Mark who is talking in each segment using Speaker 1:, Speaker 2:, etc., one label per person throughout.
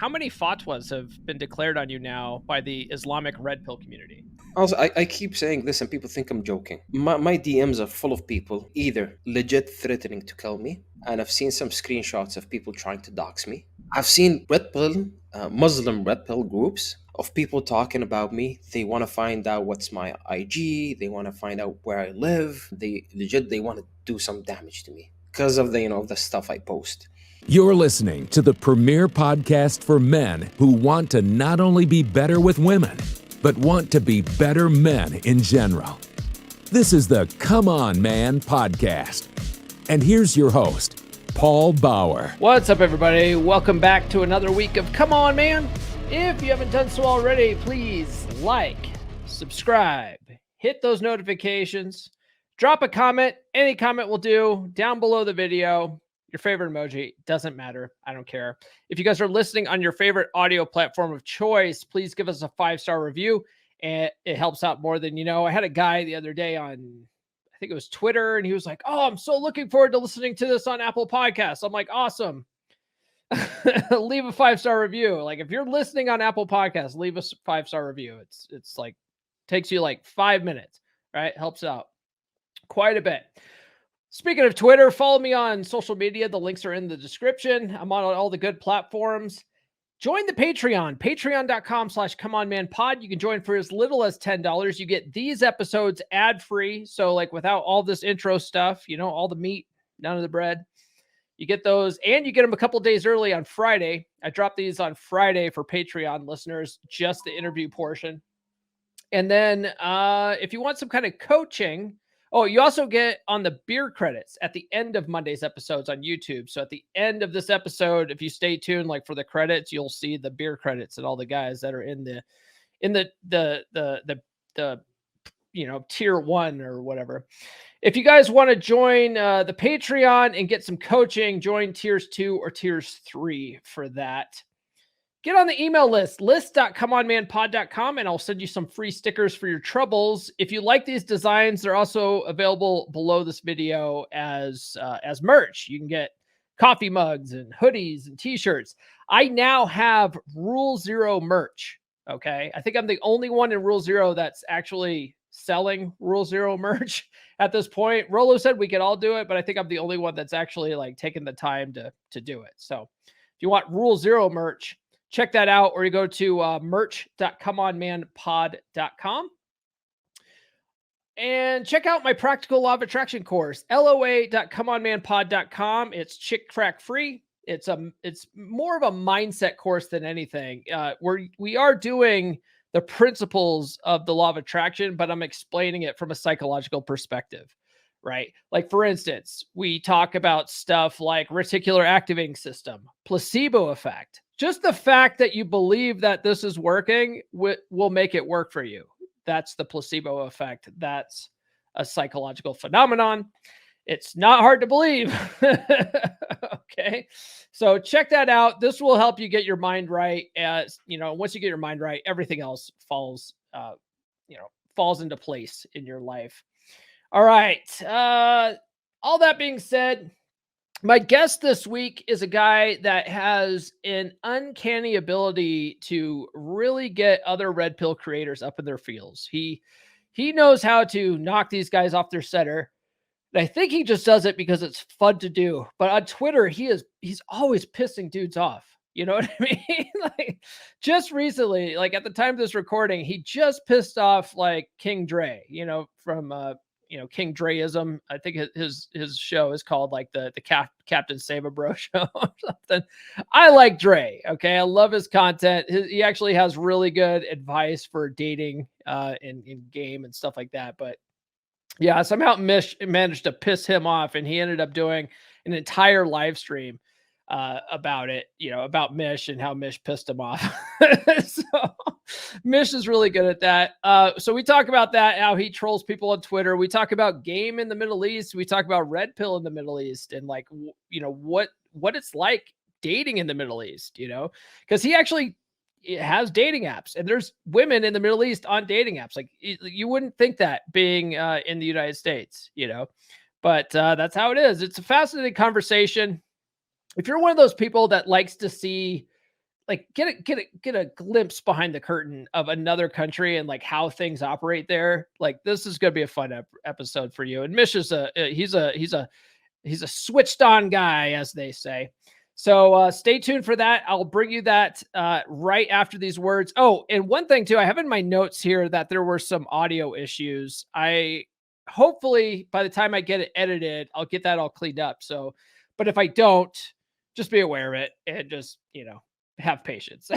Speaker 1: how many fatwas have been declared on you now by the Islamic red pill community?
Speaker 2: Also, I keep saying this and people think I'm joking. My DMs are full of people either legit threatening to kill me, and I've seen some screenshots of people trying to dox me. I've seen red pill, Muslim red pill groups of people talking about me. They want to find out what's my IG, they want to find out where I live. They want to do some damage to me because of the stuff I post.
Speaker 3: You're listening to the premier podcast for men who want to not only be better with women, but want to be better men in general. This is the Come On Man podcast. And here's your host, Paul Bauer.
Speaker 1: What's up, everybody? Welcome back to another week of Come On Man. If you haven't done so already, please like, subscribe, hit those notifications, drop a comment. Any comment will do down below the video. Your favorite emoji, doesn't matter. I don't care. If you guys are listening on your favorite audio platform of choice, please give us a 5-star review, and it helps out more than you know. I had a guy the other day on, I think it was Twitter, and he was like, "Oh, I'm so looking forward to listening to this on Apple Podcasts." I'm like, "Awesome." Leave a 5-star review. Like, if you're listening on Apple Podcasts, leave us a 5-star review. It's like, takes you like 5 minutes, right? Helps out quite a bit. Speaking of Twitter, follow me on social media. The links are in the description. I'm on all the good platforms. Join the Patreon, patreon.com/comeonmanpod. You can join for as little as $10. You get these episodes ad-free. So like without all this intro stuff, you know, all the meat, none of the bread. You get those, and you get them a couple days early on Friday. I drop these on Friday for Patreon listeners, just the interview portion. And then if you want some kind of coaching, you also get on the beer credits at the end of Monday's episodes on YouTube. So at the end of this episode, if you stay tuned, like for the credits, you'll see the beer credits and all the guys that are in the tier 1 or whatever. If you guys want to join the Patreon and get some coaching, join tiers 2 or tiers 3 for that. Get on the email list.comeonmanpod.com, and I'll send you some free stickers for your troubles. If you like these designs, they're also available below this video as merch. You can get coffee mugs and hoodies and t-shirts. I now have Rule Zero merch. Okay. I think I'm the only one in Rule Zero that's actually selling Rule Zero merch at this point. Rolo said we could all do it, but I think I'm the only one that's actually like taking the time to do it. So if you want Rule Zero merch, check that out, or you go to merch.comeonmanpod.com. And check out my practical law of attraction course, loa.comeonmanpod.com. It's chick crack free. It's more of a mindset course than anything. We are doing the principles of the law of attraction, but I'm explaining it from a psychological perspective, right? Like, for instance, we talk about stuff like reticular activating system, placebo effect. Just the fact that you believe that this is working will make it work for you. That's the placebo effect. That's a psychological phenomenon. It's not hard to believe. Okay. So check that out. This will help you get your mind right. As you know, once you get your mind right, everything else falls into place in your life. All right. All that being said, my guest this week is a guy that has an uncanny ability to really get other red pill creators up in their feels. He knows how to knock these guys off their center. And I think he just does it because it's fun to do. But on Twitter, he's always pissing dudes off. You know what I mean? Like, just recently, like at the time of this recording, he just pissed off like King Dre, from King Dreism. I think his show is called like the Captain Save a Bro show or something. I like Dre. Okay. I love his content. He actually has really good advice for dating in game and stuff like that. But yeah, somehow Mish managed to piss him off, and he ended up doing an entire live stream about it, about Mish and how Mish pissed him off. So Mish is really good at that. So we talk about that, how he trolls people on Twitter. We talk about game in the Middle East. We talk about red pill in the Middle East, and like, what it's like dating in the Middle East, because he actually has dating apps, and there's women in the Middle East on dating apps. Like, you wouldn't think that being in the United States, but that's how it is. It's a fascinating conversation. If you're one of those people that likes to see like get a glimpse behind the curtain of another country and like how things operate there, like this is going to be a fun episode for you. And Mish is he's a switched on guy, as they say. So stay tuned for that. I'll bring you that right after these words. Oh, and one thing too, I have in my notes here that there were some audio issues. I hopefully by the time I get it edited, I'll get that all cleaned up. So, but if I don't, just be aware of it and just, have patience.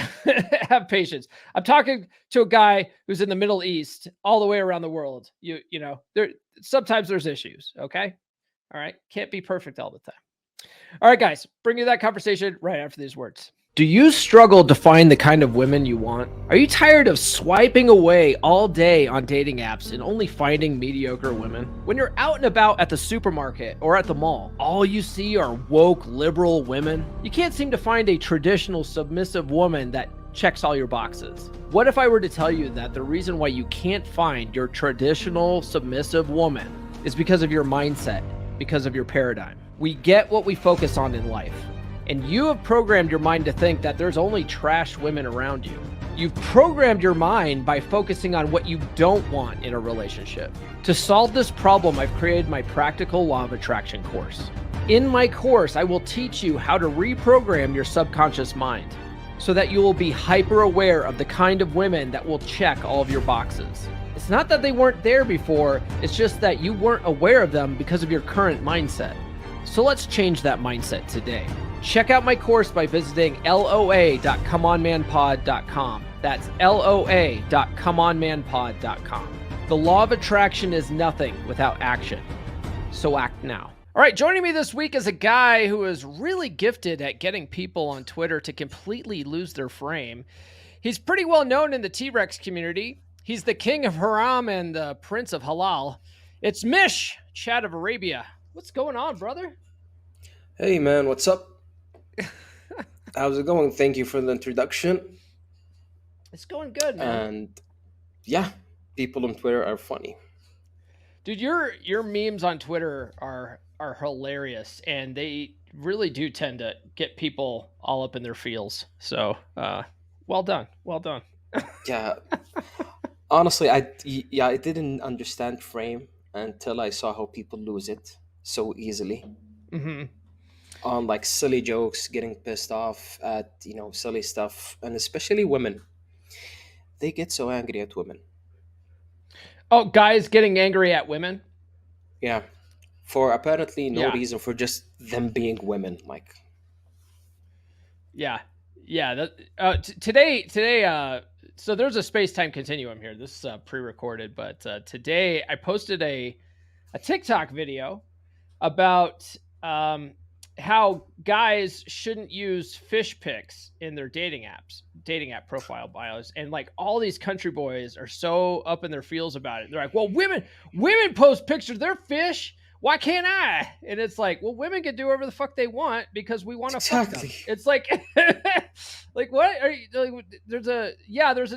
Speaker 1: Have patience. I'm talking to a guy who's in the Middle East all the way around the world. There sometimes there's issues, okay? All right. Can't be perfect all the time. All right, guys, bring you that conversation right after these words. Do you struggle to find the kind of women you want? Are you tired of swiping away all day on dating apps and only finding mediocre women? When you're out and about at the supermarket or at the mall, all you see are woke liberal women? You can't seem to find a traditional submissive woman that checks all your boxes. What if I were to tell you that the reason why you can't find your traditional submissive woman is because of your mindset, because of your paradigm? We get what we focus on in life, and you have programmed your mind to think that there's only trash women around you. You've programmed your mind by focusing on what you don't want in a relationship. To solve this problem, I've created my practical law of attraction course. In my course, I will teach you how to reprogram your subconscious mind so that you will be hyper aware of the kind of women that will check all of your boxes. It's not that they weren't there before, it's just that you weren't aware of them because of your current mindset. So let's change that mindset today. Check out my course by visiting loa.comeonmanpod.com. That's loa.comeonmanpod.com. The law of attraction is nothing without action. So act now. All right, joining me this week is a guy who is really gifted at getting people on Twitter to completely lose their frame. He's pretty well known in the T-Rex community. He's the king of haram and the prince of halal. It's Mish, Chad of Arabia. What's going on, brother?
Speaker 2: Hey, man, what's up? How's it going? Thank you for the introduction.
Speaker 1: It's going good, man.
Speaker 2: And yeah, people on Twitter are funny.
Speaker 1: Dude, your memes on Twitter are hilarious, and they really do tend to get people all up in their feels. So, well done.
Speaker 2: Yeah. Honestly, I didn't understand frame until I saw how people lose it so easily.
Speaker 1: Mm-hmm.
Speaker 2: On like silly jokes, getting pissed off at silly stuff, and especially women. They get so angry at women.
Speaker 1: Oh, guys getting angry at women?
Speaker 2: Yeah, for apparently no reason, for just them being women. Like,
Speaker 1: yeah. Today. So there's a space-time continuum here. This is pre-recorded, but today I posted a TikTok video about how guys shouldn't use fish pics in their dating app profile bios, and like all these country boys are so up in their feels about it. They're like, well, women post pictures of their fish, why can't I? And it's like, well, women can do whatever the fuck they want because we want to fuck them. It's like like, what are you like, there's a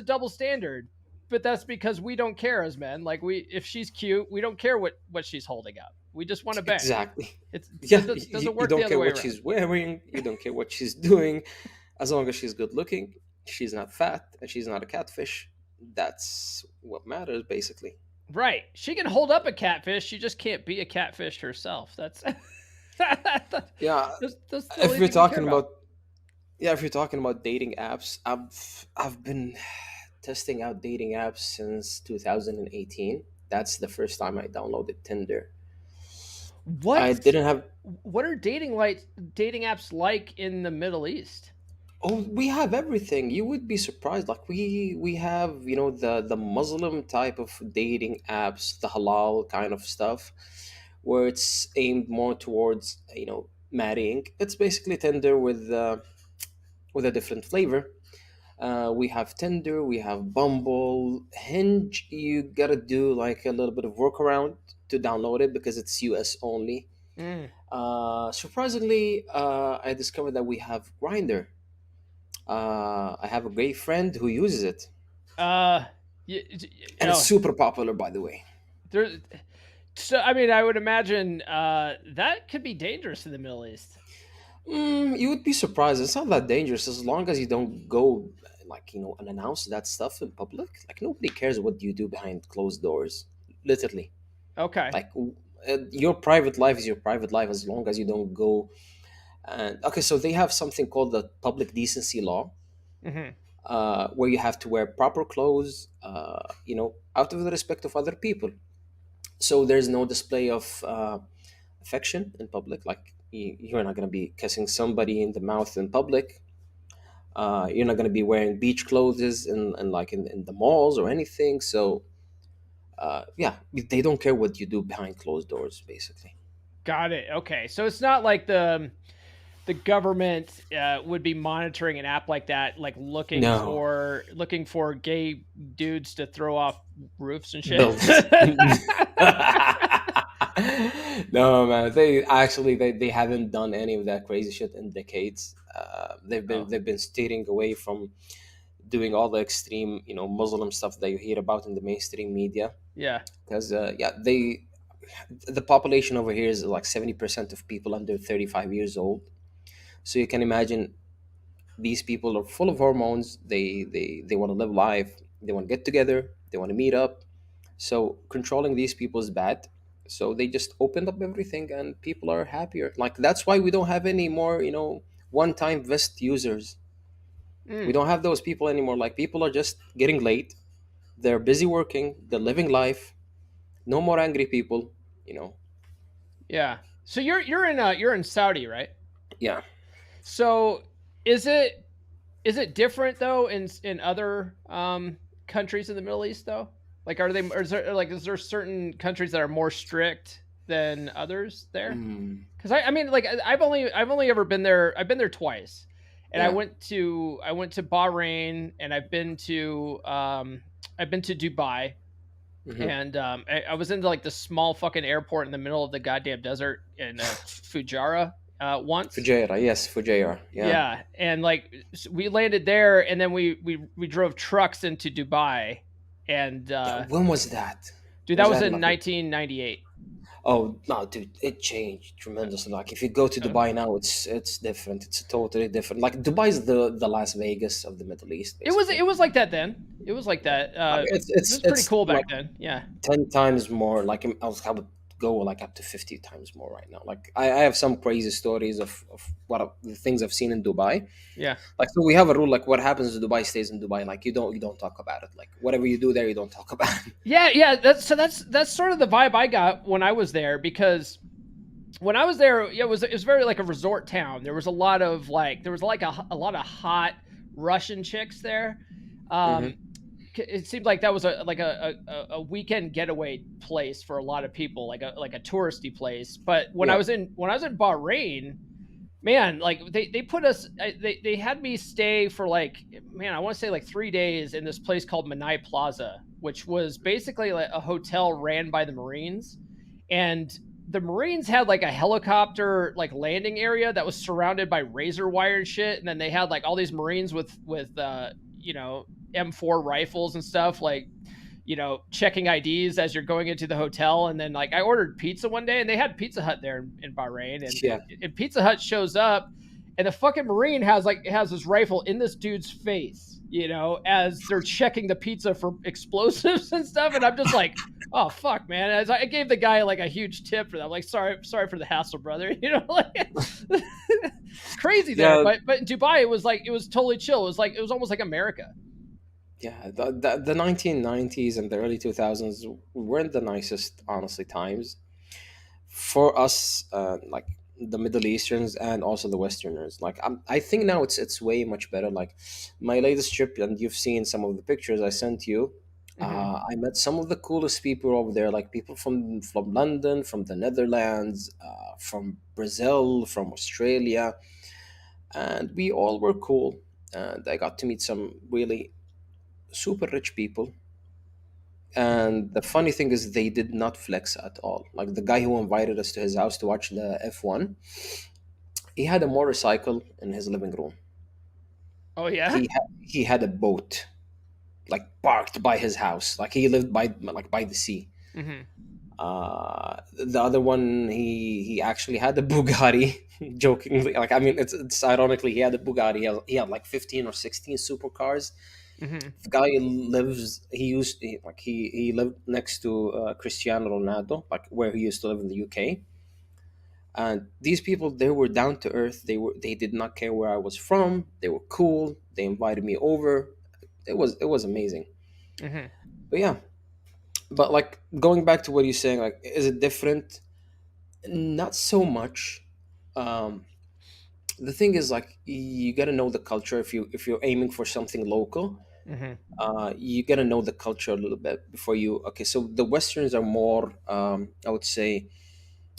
Speaker 1: double standard, but that's because we don't care as men. Like, if she's cute, we don't care what she's holding up. We just want to bang.
Speaker 2: Exactly.
Speaker 1: It doesn't work.
Speaker 2: You don't
Speaker 1: the other
Speaker 2: care
Speaker 1: way
Speaker 2: what
Speaker 1: around.
Speaker 2: she's wearing. You don't care what she's doing. As long as she's good looking, she's not fat, and she's not a catfish. That's what matters, basically.
Speaker 1: Right. She can hold up a catfish. She just can't be a catfish herself. That's
Speaker 2: yeah.
Speaker 1: That's
Speaker 2: if you're talking about dating apps, I've been testing out dating apps since 2018. That's the first time I downloaded Tinder.
Speaker 1: What?
Speaker 2: I didn't have.
Speaker 1: What are dating apps like in the Middle East?
Speaker 2: Oh, we have everything. You would be surprised. Like, we have the Muslim type of dating apps, the halal kind of stuff, where it's aimed more towards marrying. It's basically Tinder with a different flavor. We have Tinder, we have Bumble, Hinge. You gotta do like a little bit of workaround to download it because it's US only. Surprisingly, I discovered that we have Grindr. I have a great friend who uses it, and it's super popular, by the way.
Speaker 1: So, I mean, I would imagine that could be dangerous in the Middle East.
Speaker 2: You would be surprised. It's not that dangerous as long as you don't go, like, and announce that stuff in public. Like, nobody cares what you do behind closed doors. Literally.
Speaker 1: Okay.
Speaker 2: Like, your private life is your private life as long as you don't go. And okay, so they have something called the public decency law,
Speaker 1: Hmm.
Speaker 2: where you have to wear proper clothes, out of the respect of other people. So there's no display of affection in public. Like, you're not going to be kissing somebody in the mouth in public. You're not going to be wearing beach clothes in the malls or anything. So yeah, they don't care what you do behind closed doors, basically.
Speaker 1: Got it. Okay. So it's not like the government would be monitoring an app like that, like
Speaker 2: No,
Speaker 1: looking for gay dudes to throw off roofs and shit.
Speaker 2: built. No, man. They haven't done any of that crazy shit in decades. They've been
Speaker 1: Oh,
Speaker 2: they've been steering away from doing all the extreme, Muslim stuff that you hear about in the mainstream media.
Speaker 1: yeah.
Speaker 2: Because yeah, the population over here is like 70% of people under 35 years old. So you can imagine these people are full of hormones. They want to live life. They want to get together. They want to meet up. So controlling these people is bad. So they just opened up everything, and people are happier. Like, that's why we don't have any more, one-time vest users. We
Speaker 1: Mm,
Speaker 2: don't have those people anymore. Like, people are just getting late. They're busy working. They're living life. No more angry people. You know.
Speaker 1: yeah. So you're in Saudi, right?
Speaker 2: Yeah.
Speaker 1: So is it different though in other countries in the Middle East though? Like are they or is there certain countries that are more strict than others there?
Speaker 2: Mm,
Speaker 1: Because I mean like I've only ever been there. I've been there twice, and
Speaker 2: yeah.
Speaker 1: I went to Bahrain, and I've been to Dubai,
Speaker 2: Hmm.
Speaker 1: and I was in like the small fucking airport in the middle of the goddamn desert in Fujairah once.
Speaker 2: Fujairah, yes, Fujairah. Yeah.
Speaker 1: Yeah, and like we landed there, and then we drove trucks into Dubai, and
Speaker 2: Yeah. When was that?
Speaker 1: dude, that
Speaker 2: Was
Speaker 1: was
Speaker 2: that
Speaker 1: in
Speaker 2: like?
Speaker 1: 1998.
Speaker 2: Oh no, dude! It changed tremendously. Like, if you go to
Speaker 1: Uh,
Speaker 2: Dubai now, it's different. It's totally different. Like, Dubai is the Las Vegas of the Middle East,
Speaker 1: it
Speaker 2: basically.
Speaker 1: was like that then. It was like that.
Speaker 2: Like,
Speaker 1: It was pretty cool back
Speaker 2: like
Speaker 1: then. Yeah.
Speaker 2: 10 times more. Like, I would go like up to 50 times more right now. Like, I have some crazy stories of the things I've seen in Dubai.
Speaker 1: Yeah.
Speaker 2: Like, so we have a rule, like, what happens in Dubai stays in Dubai. Like, you don't talk about it. Like, whatever you do there, you don't talk about it.
Speaker 1: Yeah, yeah. That's sort of the vibe I got when I was there because when I was there, yeah, it was very like a resort town. There was a lot of like there was like a lot of hot Russian chicks there. Um,
Speaker 2: Hmm.
Speaker 1: it seemed like that was a weekend getaway place for a lot of people, like a touristy place. But
Speaker 2: Yeah.
Speaker 1: when I was in Bahrain, man, like they put us they had me stay for like man, I want to say like 3 days in this place called Menai Plaza, which was basically like a hotel ran by the Marines, and the Marines had like a helicopter like landing area that was surrounded by razor wire and shit, and then they had like all these Marines with you know M4 rifles and stuff like checking IDs as you're going into the hotel. And then like I ordered pizza one day, and they had Pizza Hut there in Bahrain,
Speaker 2: Yeah.
Speaker 1: and Pizza Hut shows up, and the fucking Marine has this rifle in this dude's face, as they're checking the pizza for explosives and stuff. And I'm just like, oh fuck, man. As I gave the guy like a huge tip for that. I'm like, sorry for the hassle, brother. Like it's crazy there.
Speaker 2: Yeah.
Speaker 1: But in Dubai, it was totally chill. It was almost like America.
Speaker 2: Yeah, the 1990s and the early 2000s weren't the nicest, honestly, times for us, like the Middle Easterns and also the Westerners. Like, I think now it's way much better. Like, my latest trip, and you've seen some of the pictures I sent you.
Speaker 1: Hmm.
Speaker 2: I met some of the coolest people over there, like people from London, from the Netherlands, from Brazil, from Australia, and we all were cool. And I got to meet some really super rich people. And the funny thing is, they did not flex at all. Like, the guy who invited us to his house to watch the F1, he had a motorcycle in his living room.
Speaker 1: Oh yeah.
Speaker 2: He had a boat, like, parked by his house. Like, he lived by the sea.
Speaker 1: Hmm.
Speaker 2: The other one, he actually had a Bugatti. jokingly. Like, I mean, it's ironically, he had a Bugatti. He had like 15 or 16 supercars.
Speaker 1: Hmm.
Speaker 2: The guy lives. He lived next to Cristiano Ronaldo, like where he used to live in the UK. And these people, they were down to earth. They did not care where I was from. They were cool. They invited me over. It was amazing.
Speaker 1: Hmm.
Speaker 2: But yeah, but like going back to what you're saying, like, is it different? Not so much. Um, the thing is, like, you got to know the culture. If you're aiming for something local,
Speaker 1: Hmm.
Speaker 2: you got to know the culture a little bit before you. Okay, so the Westerns are more, I would say,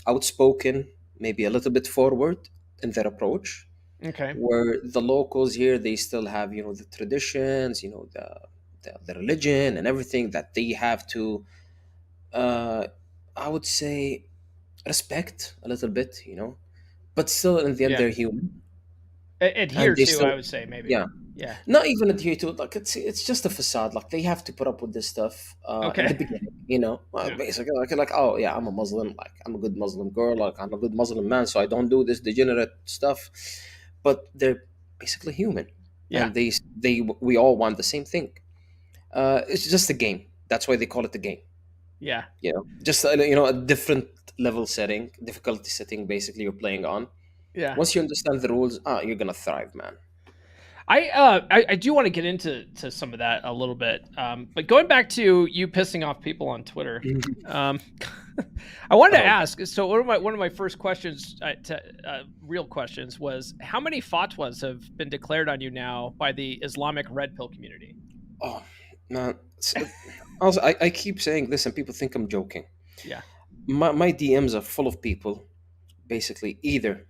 Speaker 2: outspoken, maybe a little bit forward in their approach.
Speaker 1: Okay.
Speaker 2: Where the locals here, they still have, the traditions, the religion and everything that they have to, uh, I would say, respect a little bit, but still in the end
Speaker 1: Yeah.
Speaker 2: they're human,
Speaker 1: Adhere
Speaker 2: and they
Speaker 1: to,
Speaker 2: still,
Speaker 1: I would say, maybe.
Speaker 2: yeah,
Speaker 1: Yeah.
Speaker 2: not even adhere to it. Like, it's just a facade. Like, they have to put up with this stuff in the
Speaker 1: Okay.
Speaker 2: beginning, well,
Speaker 1: Yeah.
Speaker 2: basically, like, oh yeah, I'm a Muslim, like I'm a good Muslim girl, like I'm a good Muslim man, so I don't do this degenerate stuff. But they're basically human,
Speaker 1: Yeah.
Speaker 2: and we all want the same thing. It's just a game. That's why they call it a game.
Speaker 1: Yeah.
Speaker 2: Just a different level setting, difficulty setting. Basically, you're playing on.
Speaker 1: Yeah.
Speaker 2: Once you understand the rules, you're gonna thrive, man.
Speaker 1: I do want to get into some of that a little bit. But going back to you pissing off people on Twitter, um, I wanted to
Speaker 2: Oh,
Speaker 1: ask. So one of my first questions, real questions, was how many fatwas have been declared on you now by the Islamic red pill community?
Speaker 2: oh, man. Also, I keep saying this, and people think I'm joking.
Speaker 1: Yeah.
Speaker 2: My DMs are full of people, basically either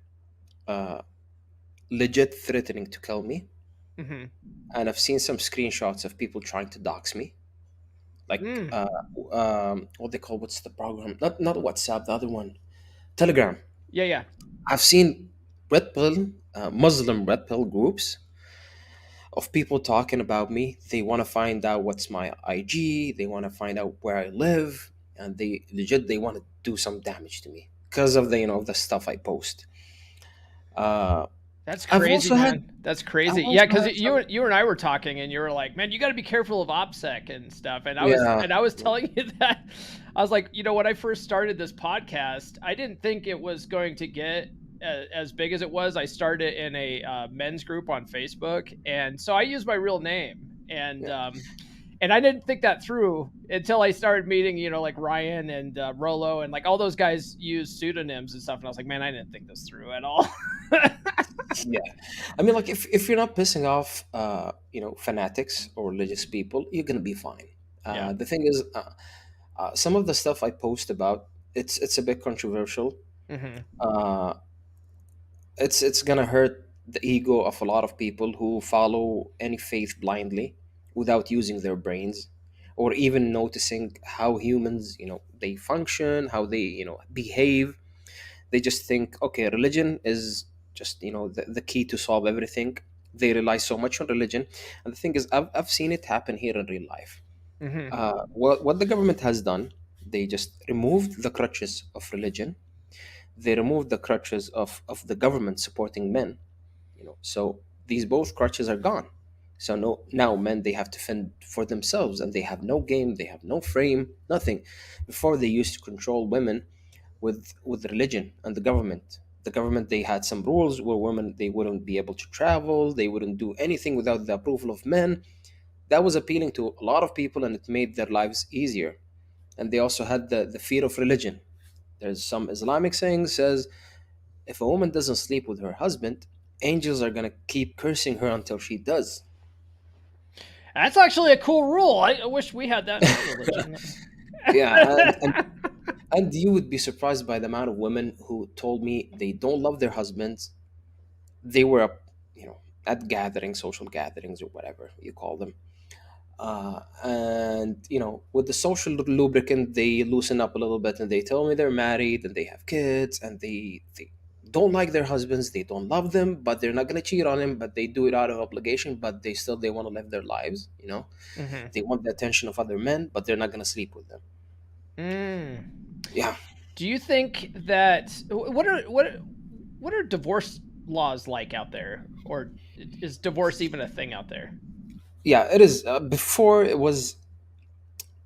Speaker 2: uh, legit threatening to kill me,
Speaker 1: Hmm.
Speaker 2: and I've seen some screenshots of people trying to dox me, like
Speaker 1: Mm.
Speaker 2: what they call, what's the program? Not WhatsApp, the other one, Telegram.
Speaker 1: Yeah. Yeah.
Speaker 2: I've seen red pill, Muslim red pill groups of people talking about me. They want to find out what's my IG. They want to find out where I live, and they want to do some damage to me because of the stuff I post. Uh,
Speaker 1: That's
Speaker 2: I've
Speaker 1: crazy,
Speaker 2: also had
Speaker 1: man. That's
Speaker 2: I've
Speaker 1: crazy. Yeah,
Speaker 2: also
Speaker 1: because
Speaker 2: had
Speaker 1: you
Speaker 2: some.
Speaker 1: you and I were talking, and you were like, "Man, you got to be careful of OPSEC and stuff." And
Speaker 2: Yeah,
Speaker 1: I was telling you that I was like, when I first started this podcast, I didn't think it was going to get as big as it was. I started in a men's group on Facebook, and so I used my real name,
Speaker 2: yeah,
Speaker 1: and I didn't think that through until I started meeting, like Ryan and Rolo, and like all those guys use pseudonyms and stuff. And I was like, man, I didn't think this through at all.
Speaker 2: yeah. I mean, like, if you're not pissing off, fanatics or religious people, you're gonna be fine.
Speaker 1: Yeah.
Speaker 2: The thing is, some of the stuff I post about, it's a bit controversial.
Speaker 1: Hmm.
Speaker 2: Uh, it's gonna hurt the ego of a lot of people who follow any faith blindly without using their brains or even noticing how humans, they function, how they, behave. They just think, okay, religion is just, the key to solve everything. They rely so much on religion. And the thing is, I've seen it happen here in real life.
Speaker 1: Hmm.
Speaker 2: What the government has done, they just removed the crutches of religion. They removed the crutches of the government supporting men. So these both crutches are gone. So no, now men, they have to fend for themselves, and they have no game, they have no frame, nothing. Before, they used to control women with religion and the government. The government, they had some rules where women, they wouldn't be able to travel, they wouldn't do anything without the approval of men. That was appealing to a lot of people, and it made their lives easier. And they also had the fear of religion. There's some Islamic saying says, if a woman doesn't sleep with her husband, angels are gonna keep cursing her until she does.
Speaker 1: That's actually a cool rule. I wish we had that in our religion.
Speaker 2: Yeah, and you would be surprised by the amount of women who told me they don't love their husbands. They were up, at gatherings, social gatherings, or whatever you call them. And with the social lubricant, they loosen up a little bit, and they tell me they're married and they have kids, and they don't like their husbands, they don't love them, but they're not going to cheat on him, but they do it out of obligation, but they want to live their lives.
Speaker 1: Hmm.
Speaker 2: They want the attention of other men, but they're not going to sleep with them.
Speaker 1: Mm.
Speaker 2: Yeah.
Speaker 1: Do you think that what are divorce laws like out there, or is divorce even a thing out there?
Speaker 2: Yeah, it is. Before it was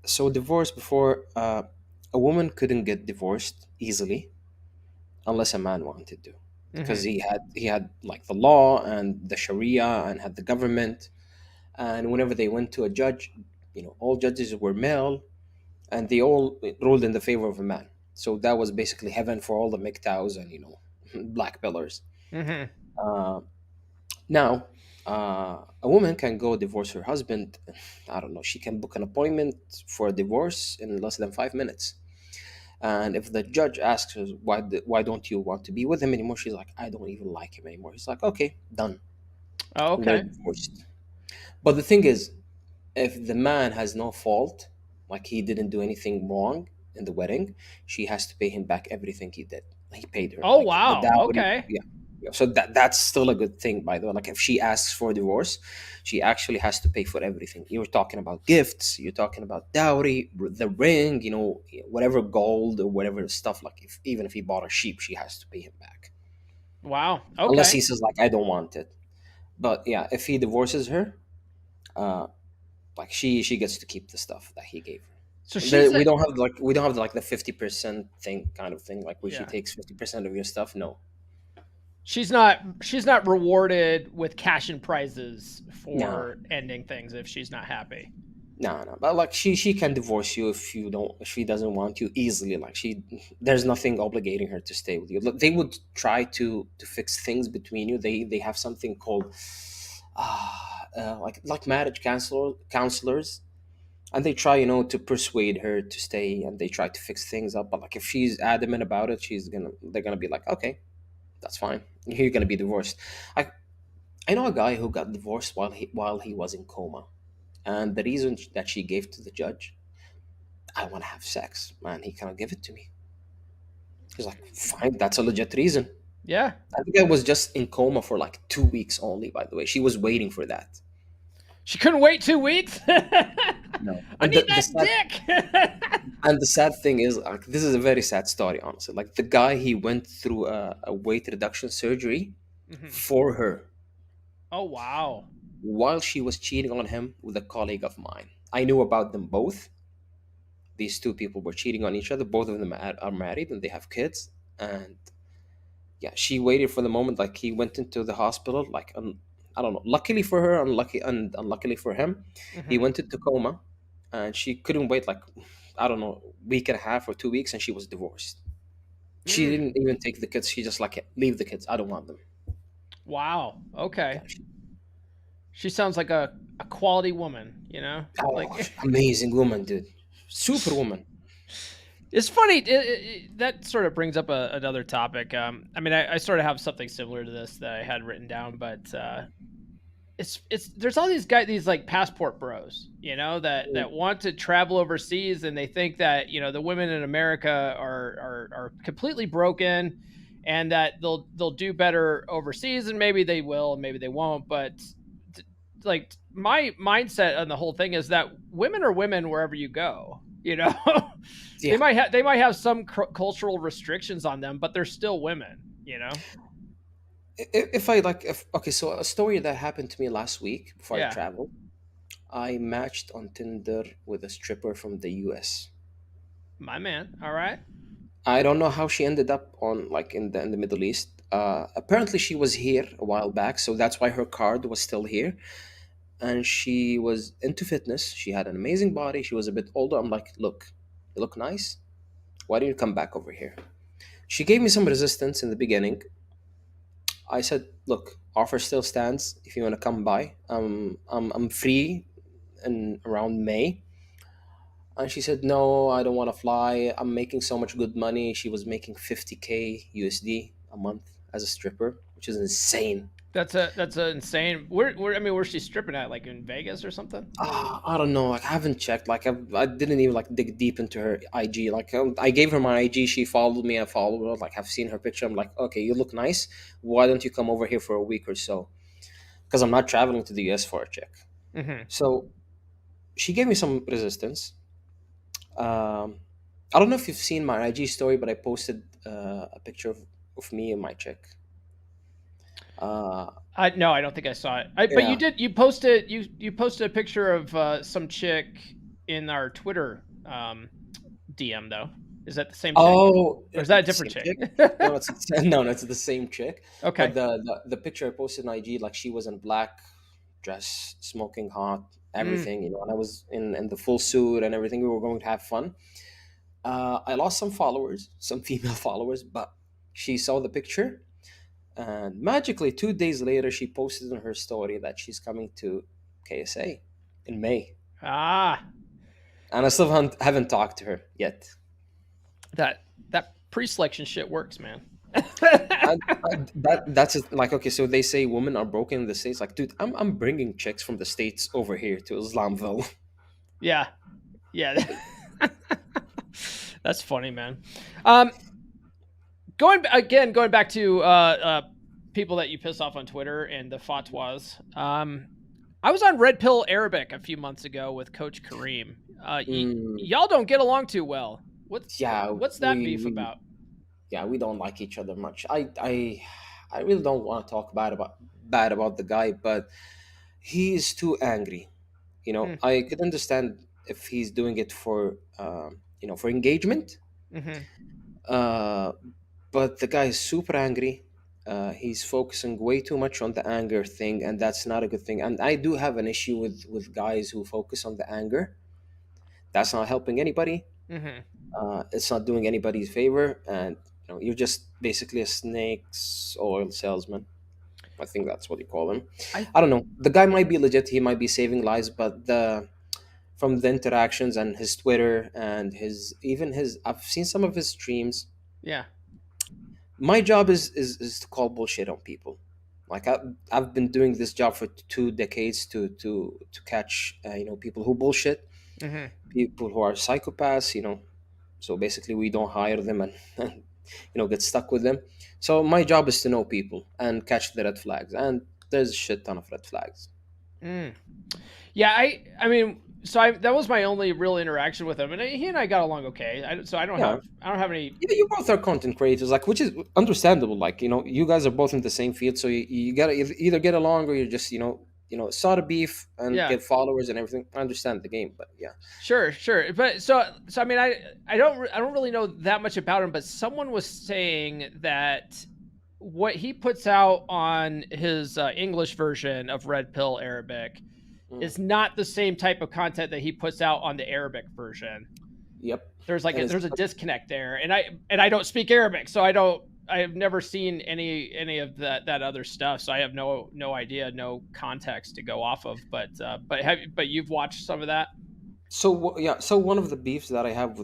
Speaker 2: so divorce before a woman couldn't get divorced easily unless a man wanted to, because
Speaker 1: Hmm.
Speaker 2: he had like the law and the Sharia and had the government, and whenever they went to a judge, all judges were male, and they all ruled in the favor of a man. So that was basically heaven for all the MGTOWs and black pillars.
Speaker 1: Hmm.
Speaker 2: Uh, Now, a woman can go divorce her husband. I don't know. She can book an appointment for a divorce in less than 5 minutes. And if the judge asks her why don't you want to be with him anymore, she's like, I don't even like him anymore. He's like, okay, done.
Speaker 1: Oh,
Speaker 2: They're
Speaker 1: okay.
Speaker 2: divorced. But the thing is, if the man has no fault, like he didn't do anything wrong in the wedding, she has to pay him back everything he did. He paid her
Speaker 1: Oh,
Speaker 2: like the
Speaker 1: wow.
Speaker 2: dowry.
Speaker 1: Okay.
Speaker 2: Yeah. Yeah. So that's still a good thing, by the way. Like if she asks for divorce, she actually has to pay for everything. You're talking about gifts, you're talking about dowry, the ring, whatever gold or whatever stuff. Like if even if he bought a sheep, she has to pay him back,
Speaker 1: Wow.
Speaker 2: unless
Speaker 1: Okay.
Speaker 2: he says like I don't want it. But yeah, if he divorces her, uh, like she gets to keep the stuff that he gave
Speaker 1: So
Speaker 2: her. There,
Speaker 1: she's a,
Speaker 2: we don't have like the 50% thing kind of thing, like where she
Speaker 1: yeah.
Speaker 2: takes 50% of your stuff. No,
Speaker 1: She's not rewarded with cash and prizes
Speaker 2: no,
Speaker 1: for ending things if she's not happy.
Speaker 2: no, no. But like she can divorce you if she doesn't want you easily. Like there's nothing obligating her to stay with you. Look, they would try to fix things between you. They have something called like marriage counselors, and they try to persuade her to stay, and they try to fix things up. But like if she's adamant about it, they're gonna be like, okay, that's fine, you're gonna be divorced. I know a guy who got divorced while he was in coma, and the reason that she gave to the judge, I want to have sex, man, he cannot give it to me. He's like, fine, that's a legit reason.
Speaker 1: Yeah.
Speaker 2: I think I was just in coma for like 2 weeks only, by the way. She was waiting for that.
Speaker 1: She couldn't wait 2 weeks.
Speaker 2: No.
Speaker 1: I need that dick.
Speaker 2: And the sad thing is, like, this is a very sad story, honestly. Like, the guy, he went through a weight reduction surgery
Speaker 1: Mhm.
Speaker 2: for her
Speaker 1: Oh, wow.
Speaker 2: while she was cheating on him with a colleague of mine. I knew about them both. These two people were cheating on each other. Both of them are married and they have kids. And yeah, she waited for the moment. Like, he went into the hospital. Like, I don't know. Luckily for her, unluckily for him, he
Speaker 1: Mhm.
Speaker 2: went into coma, and she couldn't wait. Like, I don't know, week and a half or 2 weeks, and she was divorced. She
Speaker 1: Mm.
Speaker 2: didn't even take the kids. She just like, leave the kids. I don't want them.
Speaker 1: Wow. Okay.
Speaker 2: Yeah.
Speaker 1: She sounds like a quality woman, you know? Like
Speaker 2: Oh, amazing woman, dude. Superwoman.
Speaker 1: it's funny. That sort of brings up another topic. I mean, I sort of have something similar to this that I had written down, but it's there's all these guys, these like passport bros, that want to travel overseas, and they think that the women in America are completely broken, and that they'll do better overseas, and maybe they will, and maybe they won't. But t- like my mindset on the whole thing is that women are women wherever you go. They
Speaker 2: Yeah.
Speaker 1: might have some cultural restrictions on them, but they're still women.
Speaker 2: If I like, if okay, so a story that happened to me last week before I
Speaker 1: Yeah,
Speaker 2: traveled. I matched on Tinder with a stripper from the US.
Speaker 1: my man. All right.
Speaker 2: I don't know how she ended up on like in the Middle East. Apparently she was here a while back, so that's why her card was still here. And she was into fitness. She had an amazing body. She was a bit older. I'm like, look, you look nice. Why don't you come back over here? She gave me some resistance in the beginning. I said, look, offer still stands if you want to come by. I'm free in around May. And she said, no, I don't want to fly. I'm making so much good money. She was making 50K USD a month as a stripper, which is insane.
Speaker 1: That's a insane. Where's she stripping at? Like in Vegas or something?
Speaker 2: I don't know. Like, I haven't checked. Like, I didn't even like dig deep into her IG. Like, I gave her my IG. She followed me. I followed her. Like, I've seen her picture. I'm like, okay, you look nice. Why don't you come over here for a week or so? Because I'm not traveling to the US for a check.
Speaker 1: Hmm.
Speaker 2: So she gave me some resistance. I don't know if you've seen my IG story, but I posted a picture of me and my chick. Uh,
Speaker 1: No, I don't think I saw it. But you
Speaker 2: yeah.
Speaker 1: did. You posted. You posted a picture of some chick in our Twitter DM though. Is that the same chick,
Speaker 2: Oh,
Speaker 1: or is that a different
Speaker 2: same
Speaker 1: chick?
Speaker 2: chick? No, it's no, no, it's the same chick. But
Speaker 1: Okay.
Speaker 2: the picture I posted on IG, like she was in black dress, smoking hot,
Speaker 1: Mm.
Speaker 2: everything, and I was in the full suit and everything. We were going to have fun. I lost some followers, some female followers, but she saw the picture, and magically 2 days later, she posted in her story that she's coming to KSA in May,
Speaker 1: Ah,
Speaker 2: and I still haven't talked to her yet.
Speaker 1: that pre-selection shit works, man.
Speaker 2: That's just, like, okay. So they say women are broken in the states. Like, dude, I'm bringing chicks from the states over here to Islamville.
Speaker 1: Yeah, yeah. That's funny, man. Um, going back to people that you piss off on Twitter and the fatwas. I was on Red Pill Arabic a few months ago with Coach Kareem.
Speaker 2: Mm,
Speaker 1: Y'all don't get along too well.
Speaker 2: yeah,
Speaker 1: What's that
Speaker 2: we,
Speaker 1: beef
Speaker 2: we
Speaker 1: about?
Speaker 2: yeah, we don't like each other much. I really don't want to talk bad about the guy, but he is too angry.
Speaker 1: Mm,
Speaker 2: I could understand if he's doing it for for engagement.
Speaker 1: mm-hmm,
Speaker 2: Uh, but the guy is super angry. He's focusing way too much on the anger thing, and that's not a good thing. And I do have an issue with guys who focus on the anger. That's not helping anybody.
Speaker 1: mm-hmm.
Speaker 2: It's not doing anybody's favor, and you're just basically a snake's oil salesman. I think that's what you call him.
Speaker 1: I
Speaker 2: I don't know. The guy might be legit. He might be saving lives, but the from the interactions and his Twitter and I've seen some of his streams.
Speaker 1: yeah.
Speaker 2: My job is to call bullshit on people. Like I've been doing this job for 2 decades to catch people who bullshit,
Speaker 1: Mm-hmm.
Speaker 2: people who are psychopaths. So basically, we don't hire them and get stuck with them. So my job is to know people and catch the red flags. And there's a shit ton of red flags.
Speaker 1: Mm. Yeah, I mean, that was my only real interaction with him, and he and I got along okay. So
Speaker 2: Yeah,
Speaker 1: I don't have any.
Speaker 2: you both are content creators, like, which is understandable. Like, you guys are both in the same field, so you gotta either get along or you just start a beef and
Speaker 1: Yeah,
Speaker 2: get followers and everything. I understand the game, but yeah.
Speaker 1: sure. But I mean, I don't really know that much about him, but someone was saying that what he puts out on his English version of Red Pill Arabic
Speaker 2: Mm.
Speaker 1: is not the same type of content that he puts out on the Arabic version.
Speaker 2: Yep.
Speaker 1: There's like
Speaker 2: And it's
Speaker 1: there's a disconnect there, and I don't speak Arabic, so I have never seen any of that other stuff, so I have no idea, no context to go off of. But you've watched some of that.
Speaker 2: yeah. So one of the beefs that I have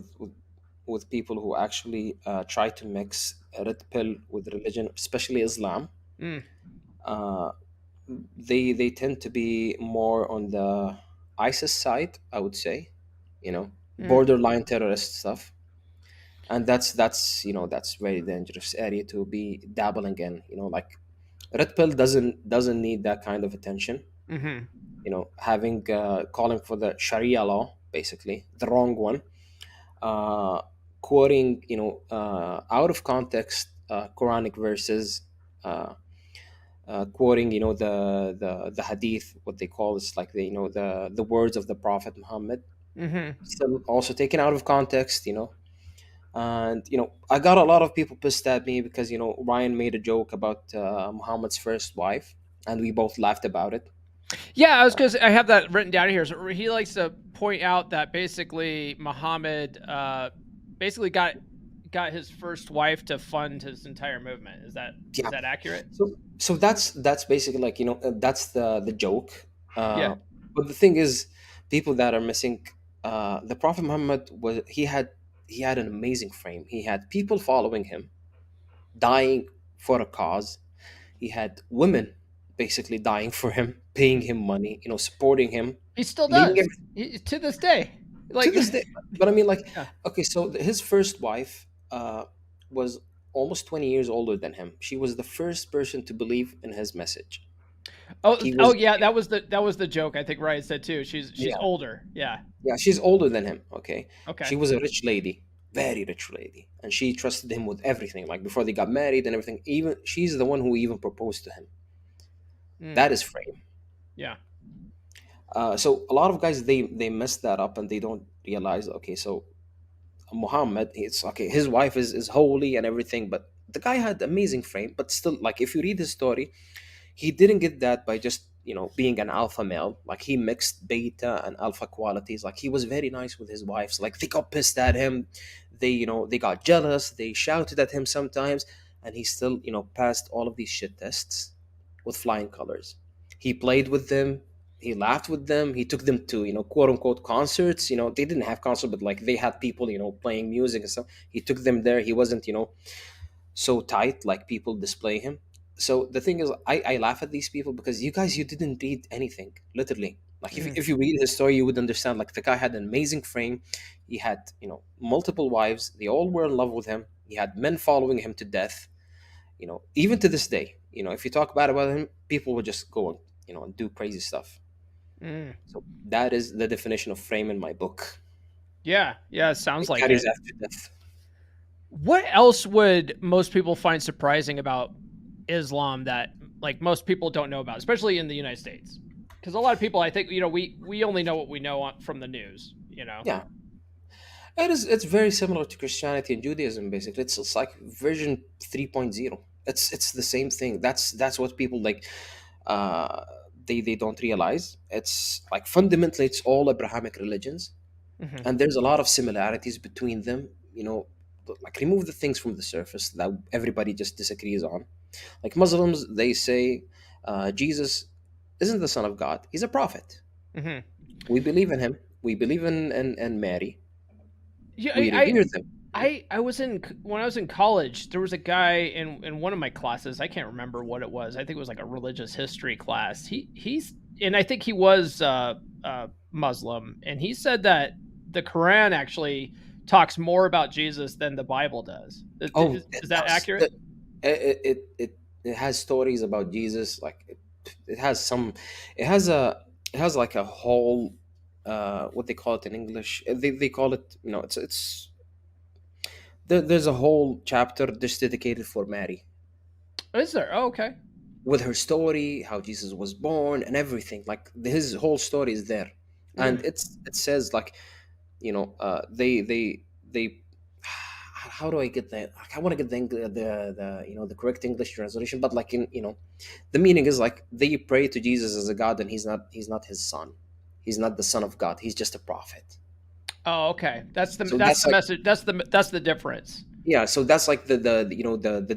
Speaker 2: with people who actually try to mix red pill with religion, especially Islam,
Speaker 1: Mm,
Speaker 2: uh, they tend to be more on the ISIS side, I would say,
Speaker 1: mm,
Speaker 2: borderline terrorist stuff, and that's very dangerous area to be dabbling in. Like, red pill doesn't need that kind of attention.
Speaker 1: mm-hmm,
Speaker 2: Having calling for the Sharia law, basically the wrong one, uh, quoting out of context Quranic verses. Quoting the hadith, what they call, it's like the words of the Prophet Muhammad,
Speaker 1: mm-hmm.
Speaker 2: still also taken out of context. And I got a lot of people pissed at me because Ryan made a joke about Muhammad's first wife, and we both laughed about it.
Speaker 1: Yeah, because I have that written down here. So he likes to point out that basically Muhammad basically got his first wife to fund his entire movement. Is
Speaker 2: Yeah.
Speaker 1: that accurate?
Speaker 2: So that's basically, like, that's the joke.
Speaker 1: Yeah.
Speaker 2: uh, but the thing is, people that are missing, the Prophet Muhammad he had an amazing frame. He had people following him, dying for a cause. He had women basically dying for him, paying him money, supporting him,
Speaker 1: He still
Speaker 2: leaving
Speaker 1: does to this day.
Speaker 2: to
Speaker 1: Like,
Speaker 2: this day. But I mean, like,
Speaker 1: yeah.
Speaker 2: okay, so his first wife was almost 20 years older than him. She was the first person to believe in his message. Like, he
Speaker 1: Oh
Speaker 2: was,
Speaker 1: yeah, that was the joke. I think Ryan said too. She's
Speaker 2: yeah,
Speaker 1: older. Yeah.
Speaker 2: yeah, she's older than him. Okay,
Speaker 1: Okay.
Speaker 2: she was a rich lady, very rich lady, and she trusted him with everything. Like, before they got married and everything, even she's the one who even proposed to him.
Speaker 1: Mm.
Speaker 2: That is frame.
Speaker 1: Yeah.
Speaker 2: So a lot of guys, they mess that up and they don't realize. Okay, so Muhammad, it's okay. His wife is holy and everything, but the guy had amazing frame. But still, like if you read his story, he didn't get that by just being an alpha male. Like he mixed beta and alpha qualities. Like he was very nice with his wives. Like they got pissed at him, they got jealous, they shouted at him sometimes, and he still passed all of these shit tests with flying colors. He played with them, he laughed with them, he took them to quote unquote concerts. They didn't have concert, but like they had people playing music and stuff. He took them there. He wasn't so tight like people display him. So the thing is, I laugh at these people because you didn't read anything, literally. Like
Speaker 1: Mm.
Speaker 2: if you read his story, you would understand. Like the guy had an amazing frame. He had multiple wives. They all were in love with him. He had men following him to death. Even to this day, if you talk bad about him, people will just go and and do crazy stuff.
Speaker 1: Mm.
Speaker 2: So that is the definition of frame in my book.
Speaker 1: Yeah. Yeah. It sounds
Speaker 2: It
Speaker 1: like
Speaker 2: carries
Speaker 1: it.
Speaker 2: after death.
Speaker 1: What else would most people find surprising about Islam that like most people don't know about, especially in the United States? Because a lot of people, I think, we only know what we know from the news.
Speaker 2: Yeah. It's very similar to Christianity and Judaism. Basically, it's like version 3.0. It's the same thing. That's what people like. Uh, they don't realize. It's like fundamentally, it's all Abrahamic religions,
Speaker 1: Hmm.
Speaker 2: and there's a lot of similarities between them. Like remove the things from the surface that everybody just disagrees on. Like Muslims, they say Jesus isn't the son of God. He's a prophet.
Speaker 1: Hmm.
Speaker 2: We believe in him. We believe in Mary.
Speaker 1: Yeah,
Speaker 2: We revere them.
Speaker 1: I was when I was in college, there was a guy in one of my classes. I can't remember what it was. I think it was like a religious history class. He's and I think he was Muslim, and he said that the Quran actually talks more about Jesus than the Bible does.
Speaker 2: Oh, it
Speaker 1: Is that
Speaker 2: does.
Speaker 1: accurate?
Speaker 2: It has stories about Jesus. Like it has some. It has a. It has like a whole. What they call it in English? They call it. There's a whole chapter just dedicated for Mary,
Speaker 1: Is there? Oh, okay.
Speaker 2: with her story, how Jesus was born, and everything. Like his whole story is there, and
Speaker 1: Hmm.
Speaker 2: it says like they how do I get that? Like, I want to get the correct English translation, but like in the meaning is like they pray to Jesus as a god, and he's not his son. He's not the son of God. He's just a prophet.
Speaker 1: Oh, okay.
Speaker 2: So
Speaker 1: That's
Speaker 2: that's
Speaker 1: the
Speaker 2: like
Speaker 1: message. That's the difference.
Speaker 2: yeah. So that's like the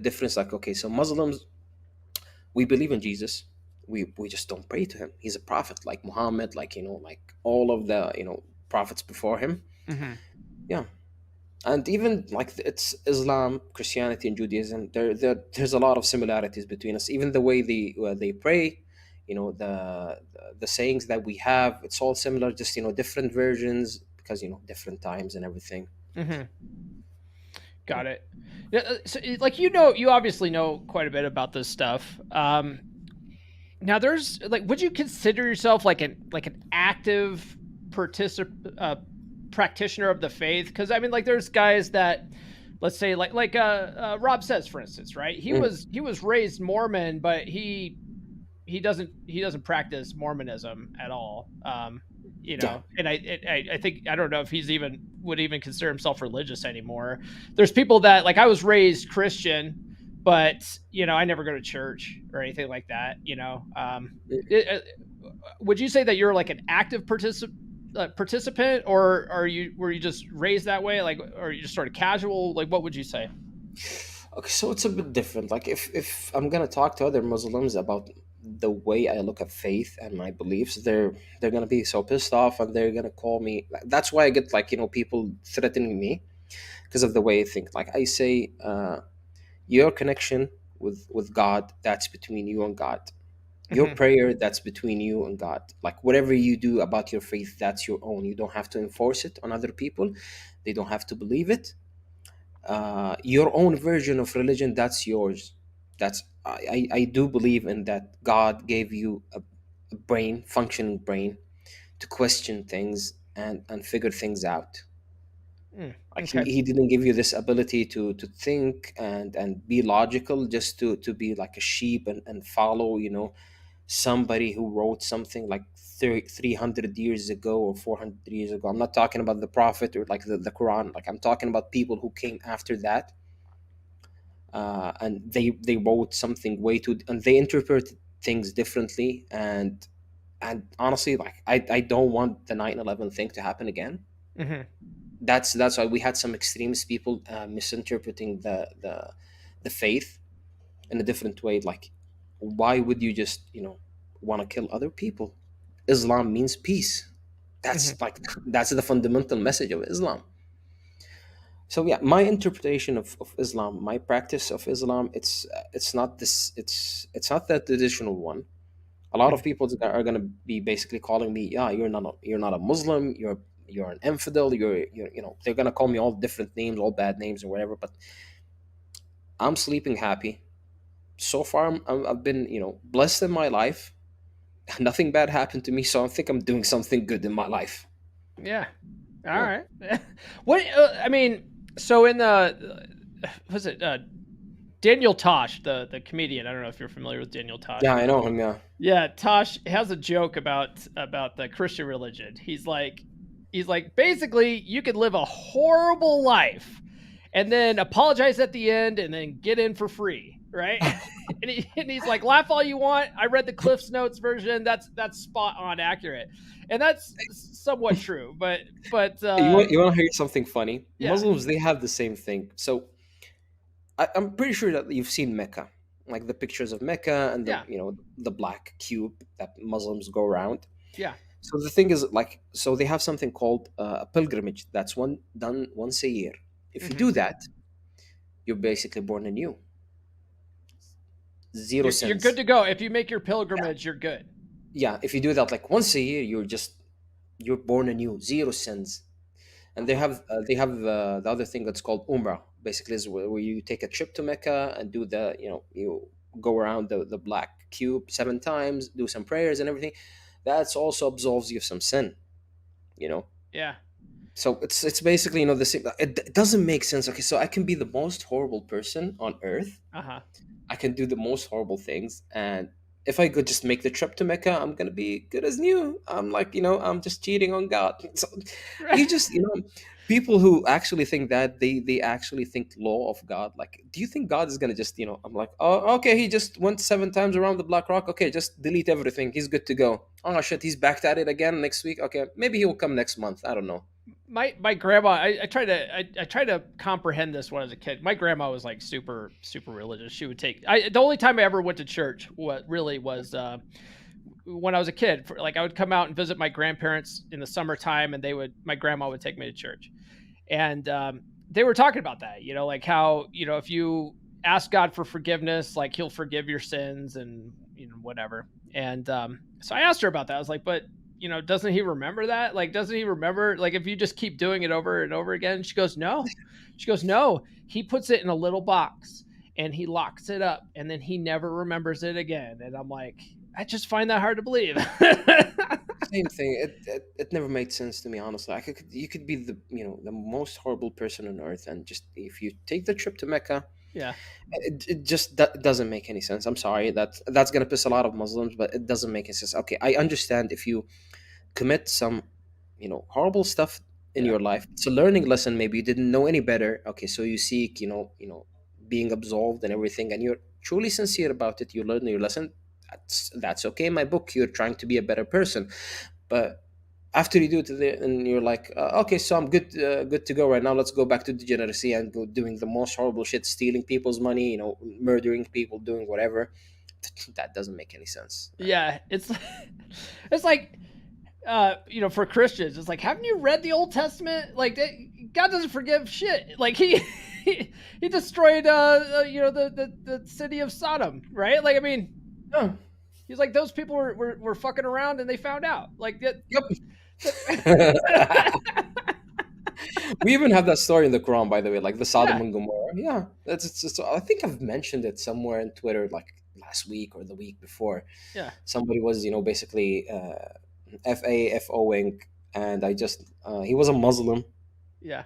Speaker 2: difference. Like okay, so Muslims, we believe in Jesus. We just don't pray to him. He's a prophet, like Muhammad, like like all of the prophets before him.
Speaker 1: Hmm.
Speaker 2: Yeah. And even like it's Islam, Christianity, and Judaism. There's a lot of similarities between us. Even the way they pray, the sayings that we have, it's all similar. Just different versions because different times and everything.
Speaker 1: Hmm.
Speaker 2: Yeah.
Speaker 1: Got it. Yeah, so, like you obviously know quite a bit about this stuff. Now, there's like, would you consider yourself like an active particip practitioner of the faith? Because I mean, like, there's guys that, let's say, Rob says, for instance, right?
Speaker 2: Mm,
Speaker 1: He was raised Mormon, but he doesn't practice Mormonism at all.
Speaker 2: yeah.
Speaker 1: And I think I don't know if he's even would even consider himself religious anymore. There's people that like I was raised Christian, but I never go to church or anything like that. Would you say that you're like an active participant, or were you just raised that way, like, or you just sort of casual? Like, what would you say?
Speaker 2: Okay, so it's a bit different. Like if I'm gonna talk to other Muslims about the way I look at faith and my beliefs, they're gonna be so pissed off and they're gonna call me. That's why I get like people threatening me because of the way I think. Like I say, your connection with God, that's between you and God. Your
Speaker 1: Hmm.
Speaker 2: prayer, that's between you and God. Like whatever you do about your faith, that's your own. You don't have to enforce it on other people. They don't have to believe it. Your own version of religion, that's yours. I do believe in that. God gave you a brain, functioning brain, to question things and figure things out.
Speaker 1: Mm,
Speaker 2: Like he,
Speaker 1: okay.
Speaker 2: he didn't give you this ability to think and be logical just to be like a sheep and follow somebody who wrote something like 300 years ago or 400 years ago. I'm not talking about the prophet or like the Quran. Like, I'm talking about people who came after that, and they wrote something way too, and they interpreted things differently. And honestly, like, I don't want the 9/11 thing to happen again.
Speaker 1: Hmm.
Speaker 2: That's why we had some extremist people misinterpreting the faith in a different way. Like, why would you just, want to kill other people? Islam means peace.
Speaker 1: Hmm.
Speaker 2: That's like that's the fundamental message of Islam. So yeah, my interpretation of Islam, my practice of Islam, it's not this, it's not that traditional one. A lot of
Speaker 1: Hmm.
Speaker 2: people are going to be basically calling me, yeah, you're not a Muslim, you're an infidel, you're they're going to call me all different names, all bad names or whatever. But I'm sleeping happy so far. I've been, blessed in my life. Nothing bad happened to me, so I think I'm doing something good in my life.
Speaker 1: Yeah. All
Speaker 2: Yeah,
Speaker 1: right. What I mean, so in the was it Daniel Tosh, the comedian? I don't know if you're familiar with Daniel Tosh.
Speaker 2: yeah, I know him. Yeah,
Speaker 1: Yeah, Tosh has a joke about the Christian religion. He's like basically you could live a horrible life and then apologize at the end and then get in for free, right? And he's like, laugh all you want. I read the Cliff's Notes version. That's spot on accurate, and that's somewhat true. But
Speaker 2: you want to hear something funny?
Speaker 1: yeah,
Speaker 2: Muslims, they have the same thing. So I'm pretty sure that you've seen Mecca, like the pictures of Mecca and the
Speaker 1: yeah,
Speaker 2: the black cube that Muslims go around.
Speaker 1: yeah.
Speaker 2: So the thing is, like, so they have something called a pilgrimage that's one done once a year. If you
Speaker 1: Hmm.
Speaker 2: do that, you're basically born anew. Zero
Speaker 1: You're good
Speaker 2: sins.
Speaker 1: to go if you make your
Speaker 2: Yeah,
Speaker 1: pilgrimage. You're good.
Speaker 2: yeah. If you do that like once a year, you're born anew, zero sins. And they have the other thing that's called Umrah. Basically, is where you take a trip to Mecca and do you go around the black cube 7 times, do some prayers and everything. That's also absolves you of some sin. You know.
Speaker 1: Yeah.
Speaker 2: So it's basically, the same. It doesn't make sense. Okay, so I can be the most horrible person on earth.
Speaker 1: Uh huh.
Speaker 2: I can do the most horrible things, and if I could just make the trip to Mecca, I'm gonna be good as new. I'm like, I'm just cheating on God. So you just, people who actually think that they actually think law of God. Like, do you think God is gonna just, I'm like, oh, okay, he just went 7 times around the Black Rock. Okay, just delete everything. He's good to go. Oh shit, he's back at it again next week. Okay, maybe he will come next month. I don't know.
Speaker 1: My grandma, I tried to comprehend this when I was a kid. My grandma was like super religious. She would take the only time I ever went to church what really was when I was a kid. Like I would come out and visit my grandparents in the summertime, and my grandma would take me to church, and they were talking about that. Like how if you ask God for forgiveness, like He'll forgive your sins and whatever. And so I asked her about that. I was like, but doesn't He remember that? Like, doesn't He remember, like, if you just keep doing it over and over again? She goes, no. She goes, no. He puts it in a little box and He locks it up, and then He never remembers it again. And I'm like, I just find that hard to believe.
Speaker 2: Same thing. It never made sense to me, honestly. You could be the most horrible person on earth, and just if you take the trip to Mecca,
Speaker 1: Yeah.
Speaker 2: it just doesn't make any sense. I'm sorry, that's gonna piss a lot of Muslims, but it doesn't make any sense. Okay, I understand if you commit some, horrible stuff in
Speaker 1: Yeah.
Speaker 2: your life. It's a learning lesson. Maybe you didn't know any better. Okay, so you seek, being absolved and everything, and you're truly sincere about it. You learn your lesson. That's okay. In my book, you're trying to be a better person. But after you do it, and you're like, okay, so I'm good to go right now. Let's go back to degeneracy and go doing the most horrible shit, stealing people's money, murdering people, doing whatever. That doesn't make any sense.
Speaker 1: Yeah. It's like, for Christians, it's like, haven't you read the Old Testament? Like, God doesn't forgive shit. Like he destroyed, the city of Sodom, right? Like, I mean,
Speaker 2: Yeah.
Speaker 1: he's like, those people were fucking around and they found out. Like that.
Speaker 2: Yep. We even have that story in the Quran, by the way, like the Sodom
Speaker 1: Yeah.
Speaker 2: and Gomorrah. Yeah, I think I've mentioned it somewhere in Twitter, like last week or the week before.
Speaker 1: Yeah.
Speaker 2: Somebody was, basically FAFOing, and he was a Muslim.
Speaker 1: Yeah.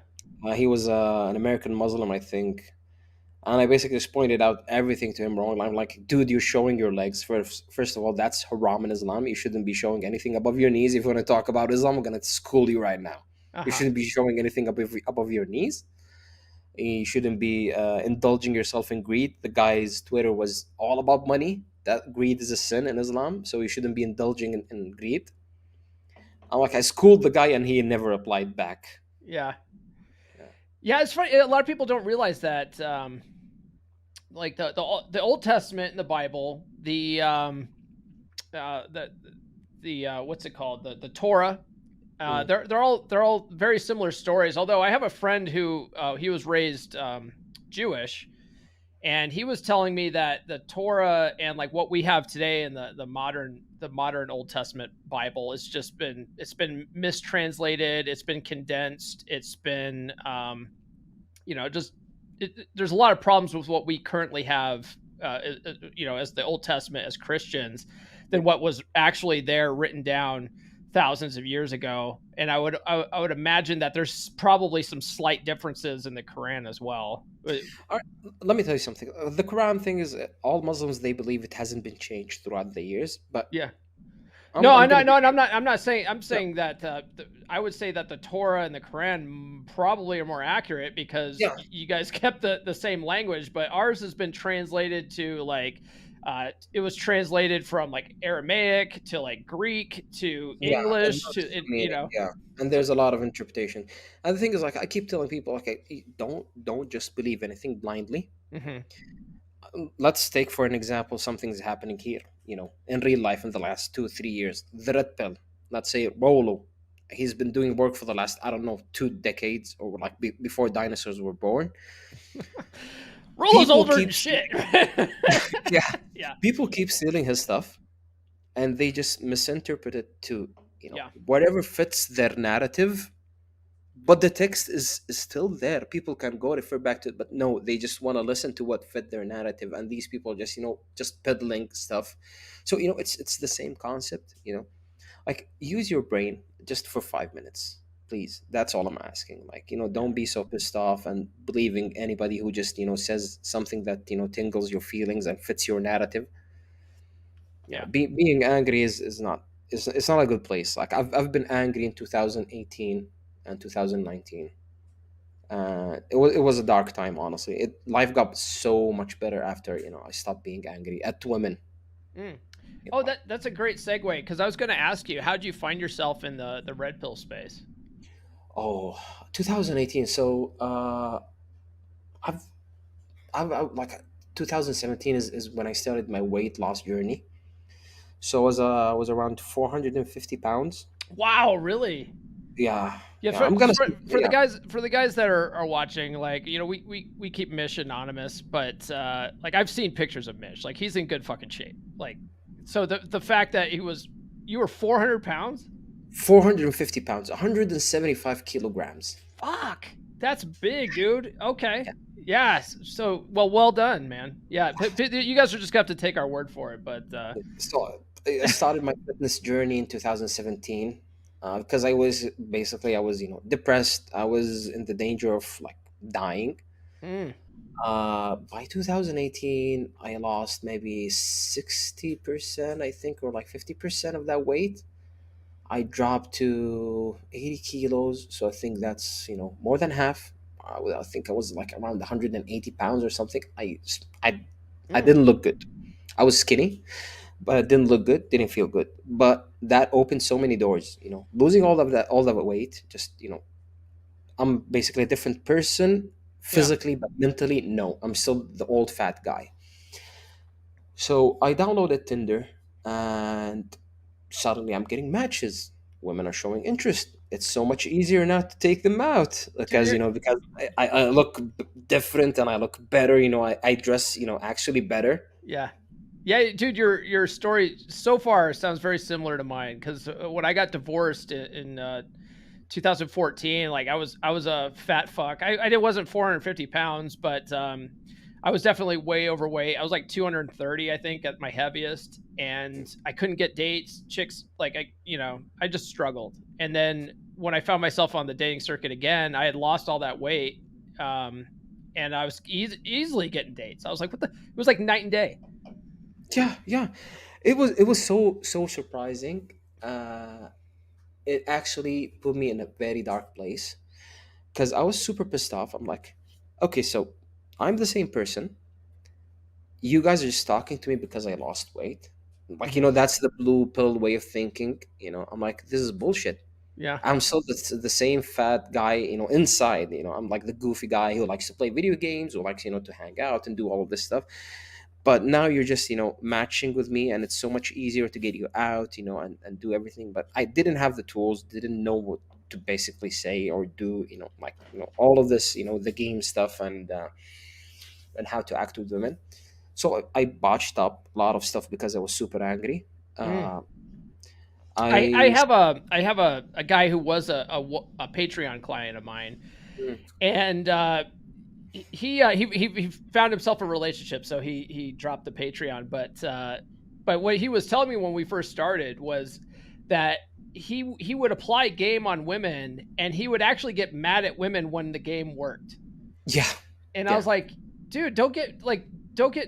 Speaker 2: He was an American Muslim, I think, And I basically just pointed out everything to him wrong. I'm like, dude, you're showing your legs. First of all, that's haram in Islam. You shouldn't be showing anything above your knees. If you want to talk about Islam, I'm gonna school you right now. You
Speaker 1: Uh-huh.
Speaker 2: shouldn't be showing anything above your knees. You shouldn't be indulging yourself in greed. The guy's Twitter was all about money. That greed is a sin in Islam, so you shouldn't be indulging in greed. I'm like, I schooled the guy, and he never replied back.
Speaker 1: Yeah.
Speaker 2: Yeah.
Speaker 1: Yeah, it's funny. A lot of people don't realize that, like the Old Testament in the Bible, uh, the what's it called, the Torah.
Speaker 2: Mm.
Speaker 1: They're all very similar stories. Although I have a friend who he was raised Jewish, and he was telling me that the Torah and like what we have today in the modern Old Testament Bible is just been mistranslated. It's been condensed. It's been just there's a lot of problems with what we currently have, as the Old Testament as Christians, than what was actually there written down thousands of years ago. And I would imagine that there's probably some slight differences in the Quran as well.
Speaker 2: All right, let me tell you something. The Quran thing is, all Muslims, they believe it hasn't been changed throughout the years. But
Speaker 1: Yeah.
Speaker 2: I'm
Speaker 1: No,
Speaker 2: I'm
Speaker 1: I'm
Speaker 2: gonna
Speaker 1: not.
Speaker 2: be
Speaker 1: No, I'm not. I'm not saying. I'm
Speaker 2: no,
Speaker 1: saying that I would say that the Torah and the Quran probably are more accurate because
Speaker 2: yeah,
Speaker 1: you guys kept the same language, but ours has been translated to like, it was translated from like Aramaic to like Greek to
Speaker 2: yeah, and
Speaker 1: English
Speaker 2: not
Speaker 1: to
Speaker 2: just the
Speaker 1: it,
Speaker 2: meaning, yeah. And
Speaker 1: so
Speaker 2: there's a lot of interpretation. And the thing is, like, I keep telling people, okay, don't just believe anything blindly.
Speaker 1: mhm.
Speaker 2: Let's take for an example something's happening here, in real life in the last 2 3 years. The red pill, let's say Rolo, he's been doing work for the last, I don't know, 2 decades, or like before dinosaurs were born.
Speaker 1: Rolo's
Speaker 2: People
Speaker 1: older
Speaker 2: keep
Speaker 1: than shit.
Speaker 2: yeah,
Speaker 1: Yeah,
Speaker 2: people keep stealing his stuff, and they just misinterpret it to
Speaker 1: yeah,
Speaker 2: whatever fits their narrative. But the text is still there. People can go refer back to it, but no, they just want to listen to what fit their narrative. And these people just just peddling stuff. So it's the same concept. Like, use your brain just for 5 minutes, please. That's all I'm asking. Like,
Speaker 1: yeah,
Speaker 2: don't be so pissed off and believing anybody who just says something that tingles your feelings and fits your narrative.
Speaker 1: yeah.
Speaker 2: Being angry is not, it's not a good place. Like, I've been angry in 2018 and 2019. It was a dark time, honestly. Life got so much better after I stopped being angry at women.
Speaker 1: Mm.
Speaker 2: you
Speaker 1: Oh,
Speaker 2: know
Speaker 1: that's a great segue because I was going to ask you, how did you find yourself in the red pill space?
Speaker 2: oh, 2018. So I've like 2017 is when I started my weight loss journey. So I was around 450 pounds.
Speaker 1: Wow, really?
Speaker 2: Yeah,
Speaker 1: Yeah,
Speaker 2: yeah, I'm gonna say, yeah.
Speaker 1: for the guys that are watching, like, we keep Mish anonymous, but like, I've seen pictures of Mish, like, he's in good fucking shape. Like, so the fact that you were 400 pounds.
Speaker 2: 450 pounds, 175 kilograms.
Speaker 1: Fuck, that's big, dude. Okay, yes. So, well done, man. Yeah, you guys are just gonna have to take our word for it, but
Speaker 2: So I started my fitness journey in 2017, because I was depressed. I was in the danger of like dying.
Speaker 1: mm,
Speaker 2: By 2018, I lost maybe 60%, I think, or like 50% of that weight. I dropped to 80 kilos, so I think that's more than half. I think I was like around 180 pounds or something. I
Speaker 1: mm,
Speaker 2: didn't look good. I was skinny, but it didn't look good, didn't feel good. But that opened so many doors. Losing all of that weight, just I'm basically a different person
Speaker 1: yeah.
Speaker 2: physically, but mentally, no, I'm still the old fat guy. So I downloaded Tinder, and suddenly I'm getting matches. Women are showing interest. It's so much easier now to take them out
Speaker 1: Dude,
Speaker 2: because I look different, and I look better. I dress actually better.
Speaker 1: yeah. Yeah, dude, your story so far sounds very similar to mine because when I got divorced in 2014, like, I was a fat fuck. I wasn't 450 pounds, but I was definitely way overweight. I was like 230, I think, at my heaviest, and I couldn't get dates. Chicks, like, I just struggled. And then when I found myself on the dating circuit again, I had lost all that weight. Um, and I was easily getting dates. I was like, what the? It was like night and day.
Speaker 2: Yeah. It was so surprising. It actually put me in a very dark place because I was super pissed off. I'm like, okay, so I'm the same person. You guys are just talking to me because I lost weight. Like,
Speaker 1: Mhm.
Speaker 2: that's the blue pill way of thinking. I'm like, this is bullshit.
Speaker 1: Yeah.
Speaker 2: I'm still the same fat guy, inside. I'm like the goofy guy who likes to play video games, who likes, to hang out and do all of this stuff. But now you're just, matching with me, and it's so much easier to get you out, and do everything. But I didn't have the tools, didn't know what to basically say or do, like, all of this, the game stuff, and how to act with women. So I botched up a lot of stuff because I was super angry.
Speaker 1: Mm.
Speaker 2: Uh,
Speaker 1: I
Speaker 2: I
Speaker 1: have a guy who was a Patreon client of mine,
Speaker 2: Mm,
Speaker 1: and he found himself a relationship, so he dropped the Patreon. But what he was telling me when we first started was that he would apply game on women, and he would actually get mad at women when the game worked.
Speaker 2: yeah,
Speaker 1: And I
Speaker 2: yeah.
Speaker 1: was like, dude, don't get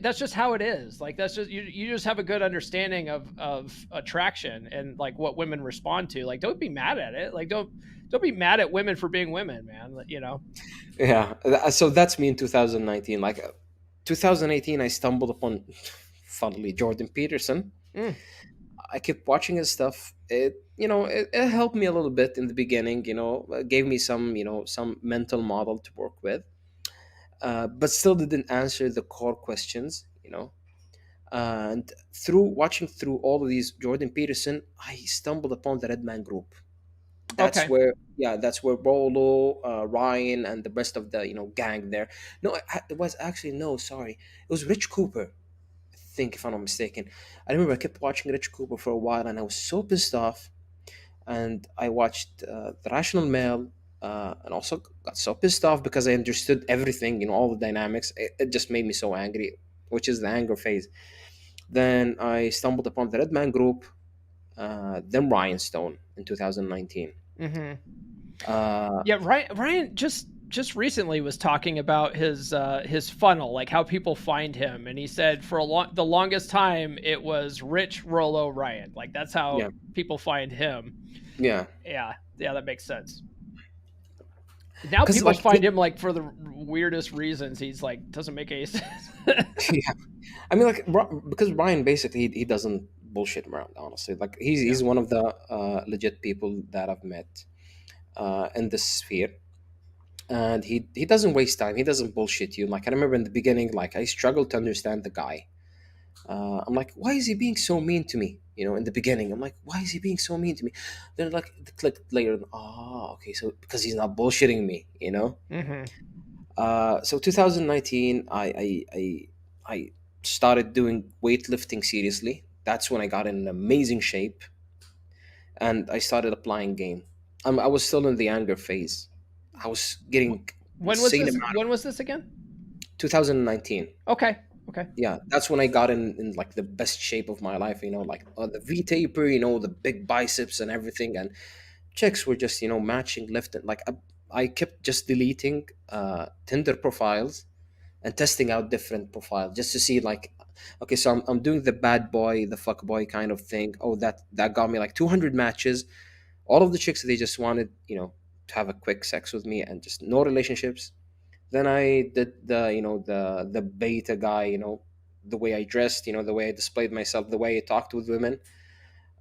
Speaker 1: that's just how it is. Like that's just you just have a good understanding of attraction and like what women respond to. Like don't be mad at it. Like don't be mad at women for being women, man. You know.
Speaker 2: Yeah, so that's me in 2019. Like, 2018, I stumbled upon, funnily, Jordan Peterson.
Speaker 1: Mm,
Speaker 2: I kept watching his stuff. It helped me a little bit in the beginning. Gave me some mental model to work with, but still didn't answer the core questions. And through watching through all of these Jordan Peterson, I stumbled upon the Red Man Group. That's
Speaker 1: okay.
Speaker 2: where, yeah, that's where Rolo, Ryan, and the rest of the gang there. No, it was actually, no, sorry, it was Rich Cooper. I think, if I'm not mistaken. I remember I kept watching Rich Cooper for a while, and I was so pissed off. And I watched the Rational Mail, and also got so pissed off because I understood everything, all the dynamics. It just made me so angry, which is the anger phase. Then I stumbled upon the Red Man Group, then Ryan Stone in 2019.
Speaker 1: Hmm.
Speaker 2: Uh,
Speaker 1: Yeah, Ryan just recently was talking about his funnel, like how people find him, and he said for the longest time it was Rich Rollo Ryan. Like that's how
Speaker 2: yeah,
Speaker 1: people find him.
Speaker 2: yeah,
Speaker 1: Yeah, that makes sense. Now
Speaker 2: because
Speaker 1: people
Speaker 2: like,
Speaker 1: find him like for the weirdest reasons. He's like doesn't make any sense.
Speaker 2: yeah, I mean, like, because Ryan basically he doesn't bullshit around. Honestly, like, he's
Speaker 1: Yeah.
Speaker 2: he's one of the legit people that I've met in this sphere, and he doesn't waste time. He doesn't bullshit you. Like, I remember in the beginning, like, I struggled to understand the guy. I'm like, why is he being so mean to me? In the beginning, I'm like, why is he being so mean to me? Then, like, it clicked later. Okay, so because he's not bullshitting me.
Speaker 1: Hmm.
Speaker 2: So 2019, I started doing weightlifting seriously. That's when I got in an amazing shape, and I started applying game. I was still in the anger phase. I was getting
Speaker 1: When was
Speaker 2: insane
Speaker 1: this?
Speaker 2: amount.
Speaker 1: When was this again?
Speaker 2: 2019.
Speaker 1: Okay. Okay.
Speaker 2: Yeah, that's when I got in like the best shape of my life. Like, the V taper, the big biceps and everything, and chicks were just matching left and like, I kept just deleting Tinder profiles and testing out different profiles just to see, like, okay, so I'm doing the bad boy, the fuck boy kind of thing. Oh, that got me like 200 matches. All of the chicks, they just wanted to have a quick sex with me and just no relationships. Then I did the beta guy, the way I dressed, the way I displayed myself, the way I talked with women.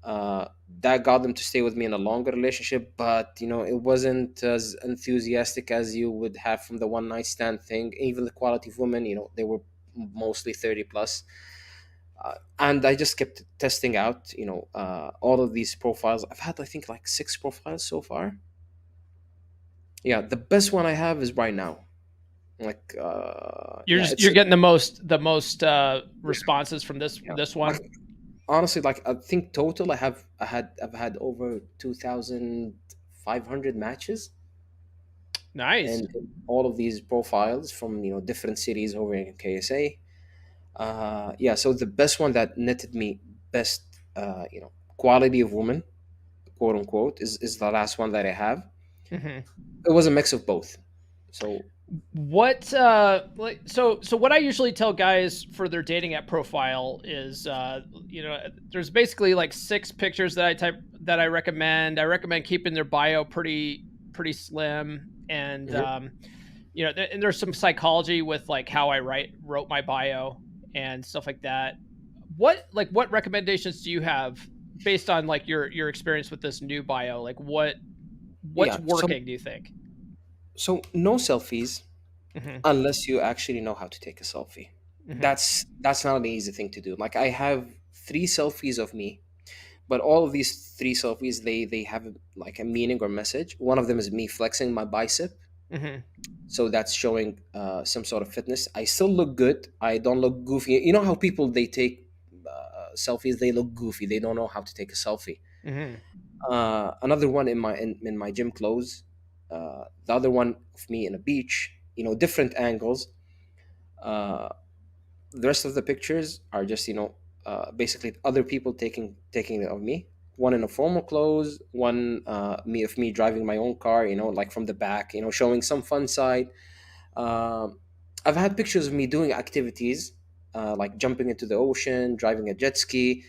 Speaker 2: That got them to stay with me in a longer relationship, but it wasn't as enthusiastic as you would have from the one night stand thing. Even the quality of women, they were mostly 30 plus. And I just kept testing out, all of these profiles. I've had, I think, like 6 profiles so far. Yeah, the best one I have is right now. Like, yeah, it's
Speaker 1: You're getting the most responses from
Speaker 2: yeah.
Speaker 1: this
Speaker 2: Like,
Speaker 1: one.
Speaker 2: honestly, like, I think total I've had over 2,500 matches,
Speaker 1: Nice.
Speaker 2: and all of these profiles from different cities over in KSA. Yeah, so the best one that netted me best, quality of woman, quote unquote, is the last one that I have.
Speaker 1: Hmm.
Speaker 2: It was a mix of both. So
Speaker 1: What so what I usually tell guys for their dating app profile is there's basically like 6 pictures that I recommend. I recommend keeping their bio pretty slim, and
Speaker 2: Mhm.
Speaker 1: and there's some psychology with like how I wrote my bio and stuff like that. What recommendations do you have based on like your experience with this new bio? Like what's
Speaker 2: Yeah.
Speaker 1: working, do you think?
Speaker 2: So no selfies
Speaker 1: Mhm.
Speaker 2: unless you actually know how to take a selfie.
Speaker 1: Mhm.
Speaker 2: That's not an easy thing to do. Like I have 3 selfies of me, but all of these 3 selfies they have like a meaning or message. One of them is me flexing my bicep,
Speaker 1: Mhm.
Speaker 2: so that's showing some sort of fitness. I still look good. I don't look goofy. You know how people they take selfies, they look goofy. They don't know how to take a selfie.
Speaker 1: Mhm.
Speaker 2: Another one in my gym clothes. The other one of me in a beach. Different angles. Uh, the rest of the pictures are just basically other people taking it of me. One in a formal clothes, one me driving my own car, like from the back, showing some fun side. um, I've had pictures of me doing activities, like jumping into the ocean, driving a jet ski.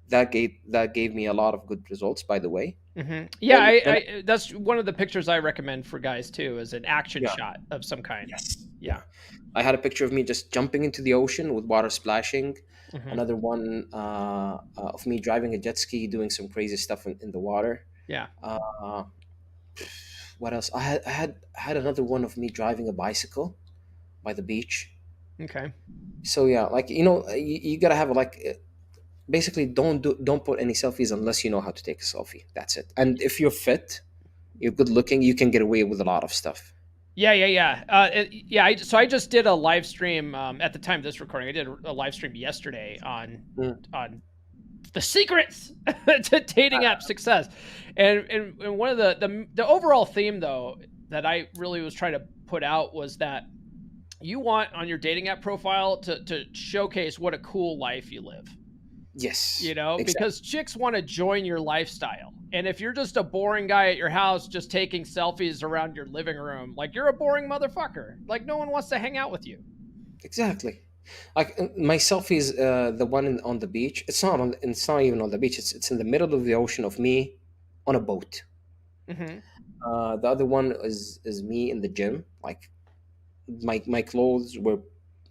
Speaker 2: That gave me a lot of good results, by the way.
Speaker 1: Yeah,
Speaker 2: then then
Speaker 1: I that's one of the pictures I recommend for guys too, is an action
Speaker 2: Yeah.
Speaker 1: shot of some kind.
Speaker 2: Yes.
Speaker 1: Yeah.
Speaker 2: Yeah. I had a picture of me just jumping into the ocean with water splashing.
Speaker 1: Mhm.
Speaker 2: Another one of me driving a jet ski, doing some crazy stuff in the water.
Speaker 1: Yeah.
Speaker 2: Uh, what else? I had another one of me driving a bicycle by the beach.
Speaker 1: Okay.
Speaker 2: So yeah, like you gotta have like basically don't put any selfies unless you know how to take a selfie. That's it. And if you're fit, you're good looking, you can get away with a lot of stuff.
Speaker 1: Yeah, yeah, yeah. Yeah, so I just did a live stream at the time of this recording. I did a live stream yesterday
Speaker 2: Mm.
Speaker 1: on the secrets to dating app success. And one of the overall theme though that I really was trying to put out was that you want on your dating app profile to showcase what a cool life you live.
Speaker 2: Yes, exactly.
Speaker 1: Because chicks want to join your lifestyle. And if you're just a boring guy at your house just taking selfies around your living room, like you're a boring motherfucker. Like no one wants to hang out with you.
Speaker 2: Exactly. Like my selfie is the one on the beach. It's not even on the beach. It's in the middle of the ocean of me on a boat.
Speaker 1: Mhm.
Speaker 2: The other one is me in the gym. Like my clothes were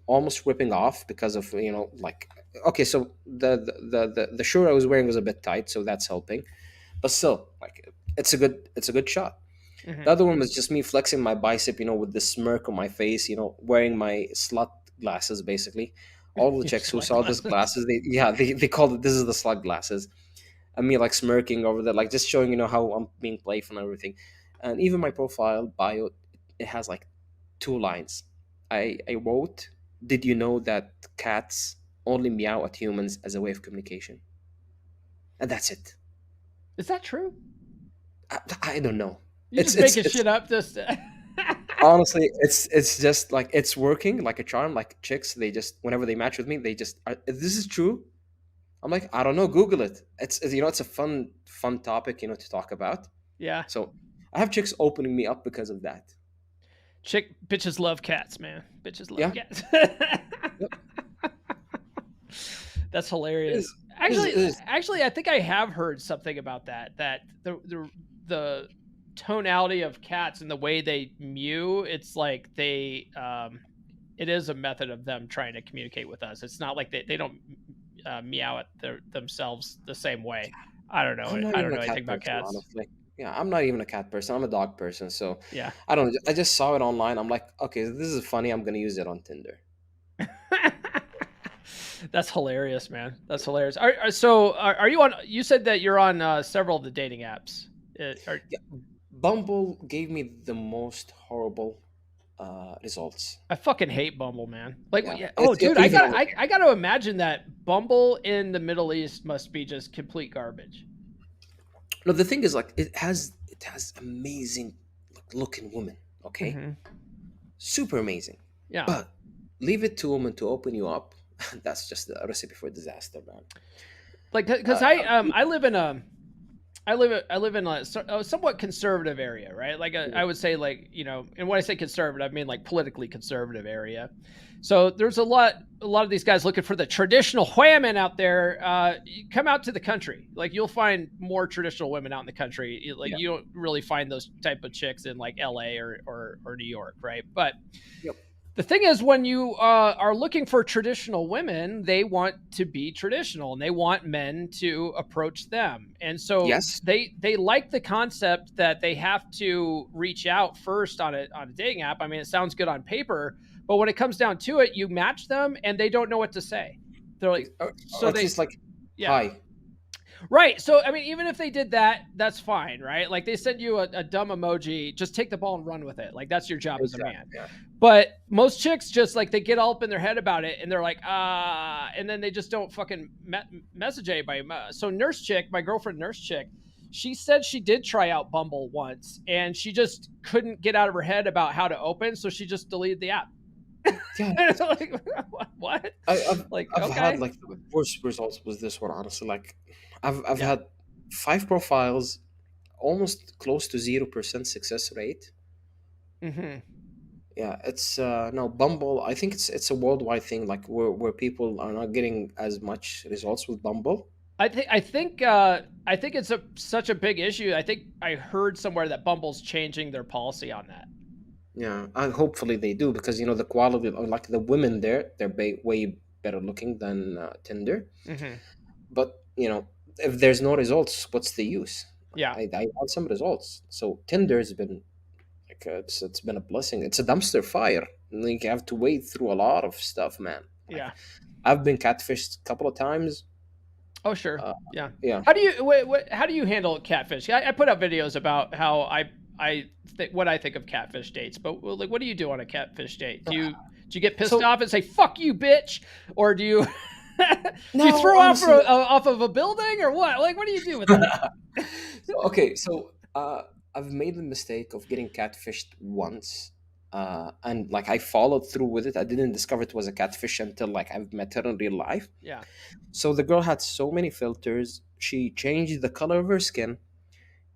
Speaker 2: almost ripping off because of like, okay, so the shirt I was wearing was a bit tight, so that's helping. But still, like it's a good shot. The
Speaker 1: Mhm.
Speaker 2: other one was just me flexing my bicep, with the smirk on my face, wearing my slut glasses, basically. All the
Speaker 1: Your
Speaker 2: chicks who
Speaker 1: slut
Speaker 2: saw this
Speaker 1: glasses.
Speaker 2: glasses, they called it, this is the slut glasses. And me like smirking over there, like just showing, how I'm being playful and everything. And even my profile bio, it has like 2 lines. I wrote, did you know that cats only meow at humans as a way of communication? And that's it.
Speaker 1: Is that true?
Speaker 2: I don't know.
Speaker 1: You
Speaker 2: It's
Speaker 1: just
Speaker 2: it's
Speaker 1: making
Speaker 2: it's
Speaker 1: shit up just
Speaker 2: honestly, it's just like it's working like a charm. Like chicks, they just whenever they match with me, they just this is true. I'm like, I don't know, Google it. It's a fun topic, to talk about.
Speaker 1: Yeah.
Speaker 2: So I have chicks opening me up because of that.
Speaker 1: Chick bitches love cats, man. Bitches love
Speaker 2: Yeah.
Speaker 1: cats.
Speaker 2: Yep.
Speaker 1: That's
Speaker 2: It
Speaker 1: hilarious.
Speaker 2: is. It is.
Speaker 1: Actually,
Speaker 2: It is.
Speaker 1: actually, I think I have heard something about that. That the tonality of cats and the way they mew, it's like it is a method of them trying to communicate with us. It's not like they don't meow at themselves the same way. I don't know.
Speaker 2: I'm not
Speaker 1: I
Speaker 2: even
Speaker 1: don't
Speaker 2: a
Speaker 1: know anything
Speaker 2: cat
Speaker 1: about
Speaker 2: person,
Speaker 1: cats.
Speaker 2: honestly. Yeah, I'm not even a cat person. I'm a dog person. So
Speaker 1: Yeah.
Speaker 2: I don't know. I just saw it online. I'm like, okay, this is funny. I'm gonna use it on Tinder.
Speaker 1: That's hilarious, man. That's hilarious. Are you on? You said that you're on several of the dating apps.
Speaker 2: Yeah. Bumble gave me the most horrible results.
Speaker 1: I fucking hate Bumble, man. Like,
Speaker 2: Yeah.
Speaker 1: yeah. Oh,
Speaker 2: It's
Speaker 1: dude,
Speaker 2: even
Speaker 1: I gotta imagine that Bumble in the Middle East must be just complete garbage.
Speaker 2: no. The thing is, like, it has amazing looking women. Okay,
Speaker 1: Hmm.
Speaker 2: super amazing.
Speaker 1: Yeah.
Speaker 2: But leave it to women to open you up. That's just a recipe for disaster, man.
Speaker 1: Like, because
Speaker 2: Uh,
Speaker 1: I live in a I live in a somewhat conservative area, right? Like I would say, like, and when I say conservative, I mean like politically conservative area. So there's a lot of these guys looking for the traditional women out there. You come out to the country, like you'll find more traditional women out in the country. Like
Speaker 2: Yeah.
Speaker 1: you don't really find those type of chicks in like L.A. or New York, right? But
Speaker 2: Yep.
Speaker 1: the thing is, when you are looking for traditional women, they want to be traditional and they want men to approach them. And so
Speaker 2: Yes.
Speaker 1: they like the concept that they have to reach out first on a dating app. I mean, it sounds good on paper, but when it comes down to it, you match them and they don't know what to say. They're like,
Speaker 2: Or
Speaker 1: so
Speaker 2: at
Speaker 1: they,
Speaker 2: least like,
Speaker 1: yeah.
Speaker 2: hi.
Speaker 1: Right. So, I mean, even if they did that, that's fine, right? Like they send you a dumb emoji, just take the ball and run with it. Like that's your job as a
Speaker 2: Exactly.
Speaker 1: man.
Speaker 2: Yeah.
Speaker 1: But most chicks just like they get all up in their head about it and they're like, and then they just don't fucking message anybody. So, Nurse Chick, my girlfriend, Nurse Chick, she said she did try out Bumble once and she just couldn't get out of her head about how to open. So, she just deleted the app.
Speaker 2: Yeah.
Speaker 1: Like, what?
Speaker 2: I've
Speaker 1: Like,
Speaker 2: I've
Speaker 1: okay.
Speaker 2: had like the worst results with this one, honestly. Like I've
Speaker 1: Yeah.
Speaker 2: had 5 profiles, almost close to 0% success rate.
Speaker 1: Mm-hmm.
Speaker 2: Yeah, it's no Bumble. I think it's a worldwide thing, like where people are not getting as much results with Bumble.
Speaker 1: I think it's such a big issue. I think I heard somewhere that Bumble's changing their policy on that.
Speaker 2: Yeah, and hopefully they do, because the quality of like the women there, they're way better looking than Tinder.
Speaker 1: Mm-hmm.
Speaker 2: But if there's no results, what's the use?
Speaker 1: Yeah.
Speaker 2: I want some results. So Tinder's been like it's been a blessing. It's a dumpster fire. Like you have to wade through a lot of stuff, man. Like
Speaker 1: Yeah.
Speaker 2: I've been catfished a couple of times.
Speaker 1: Oh, sure.
Speaker 2: Uh,
Speaker 1: Yeah.
Speaker 2: yeah.
Speaker 1: How do you how do you handle catfish? I put up videos about how what I think of catfish dates, but like, what do you do on a catfish date? Do you get pissed
Speaker 2: So-
Speaker 1: off and say "fuck you, bitch," or do you do you
Speaker 2: No,
Speaker 1: throw
Speaker 2: honestly-
Speaker 1: off of a building or what? Like, what do you do with that?
Speaker 2: Okay, so I've made the mistake of getting catfished once, and like I followed through with it. I didn't discover it was a catfish until like I've met her in real life.
Speaker 1: Yeah.
Speaker 2: So the girl had so many filters. She changed the color of her skin.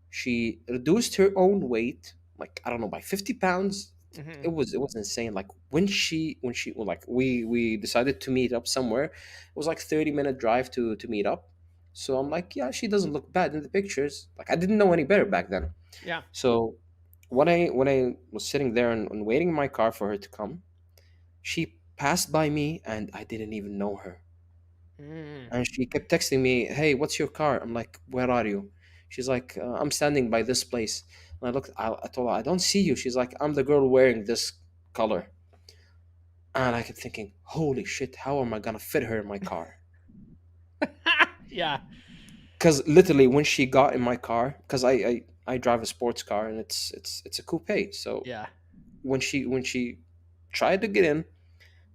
Speaker 2: She reduced her own weight, like I don't know, by 50 pounds.
Speaker 1: Mm-hmm.
Speaker 2: It was insane. Like when she well, like we decided to meet up somewhere. It was like 30-minute drive to meet up. So I'm like, yeah, she doesn't look bad in the pictures. Like I didn't know any better back then.
Speaker 1: Yeah.
Speaker 2: So when I was sitting there and waiting in my car for her to come, she passed by me and I didn't even know her.
Speaker 1: Mm.
Speaker 2: And she kept texting me, "Hey, what's your car?" I'm like, "Where are you?" She's like, "I'm standing by this place." And I looked. I told her, "I don't see you." She's like, "I'm the girl wearing this color." And I kept thinking, "Holy shit! How am I gonna fit her in my car?"
Speaker 1: Yeah.
Speaker 2: Because literally, when she got in my car, because I drive a sports car and it's a coupe. So
Speaker 1: Yeah.
Speaker 2: when she tried to get in,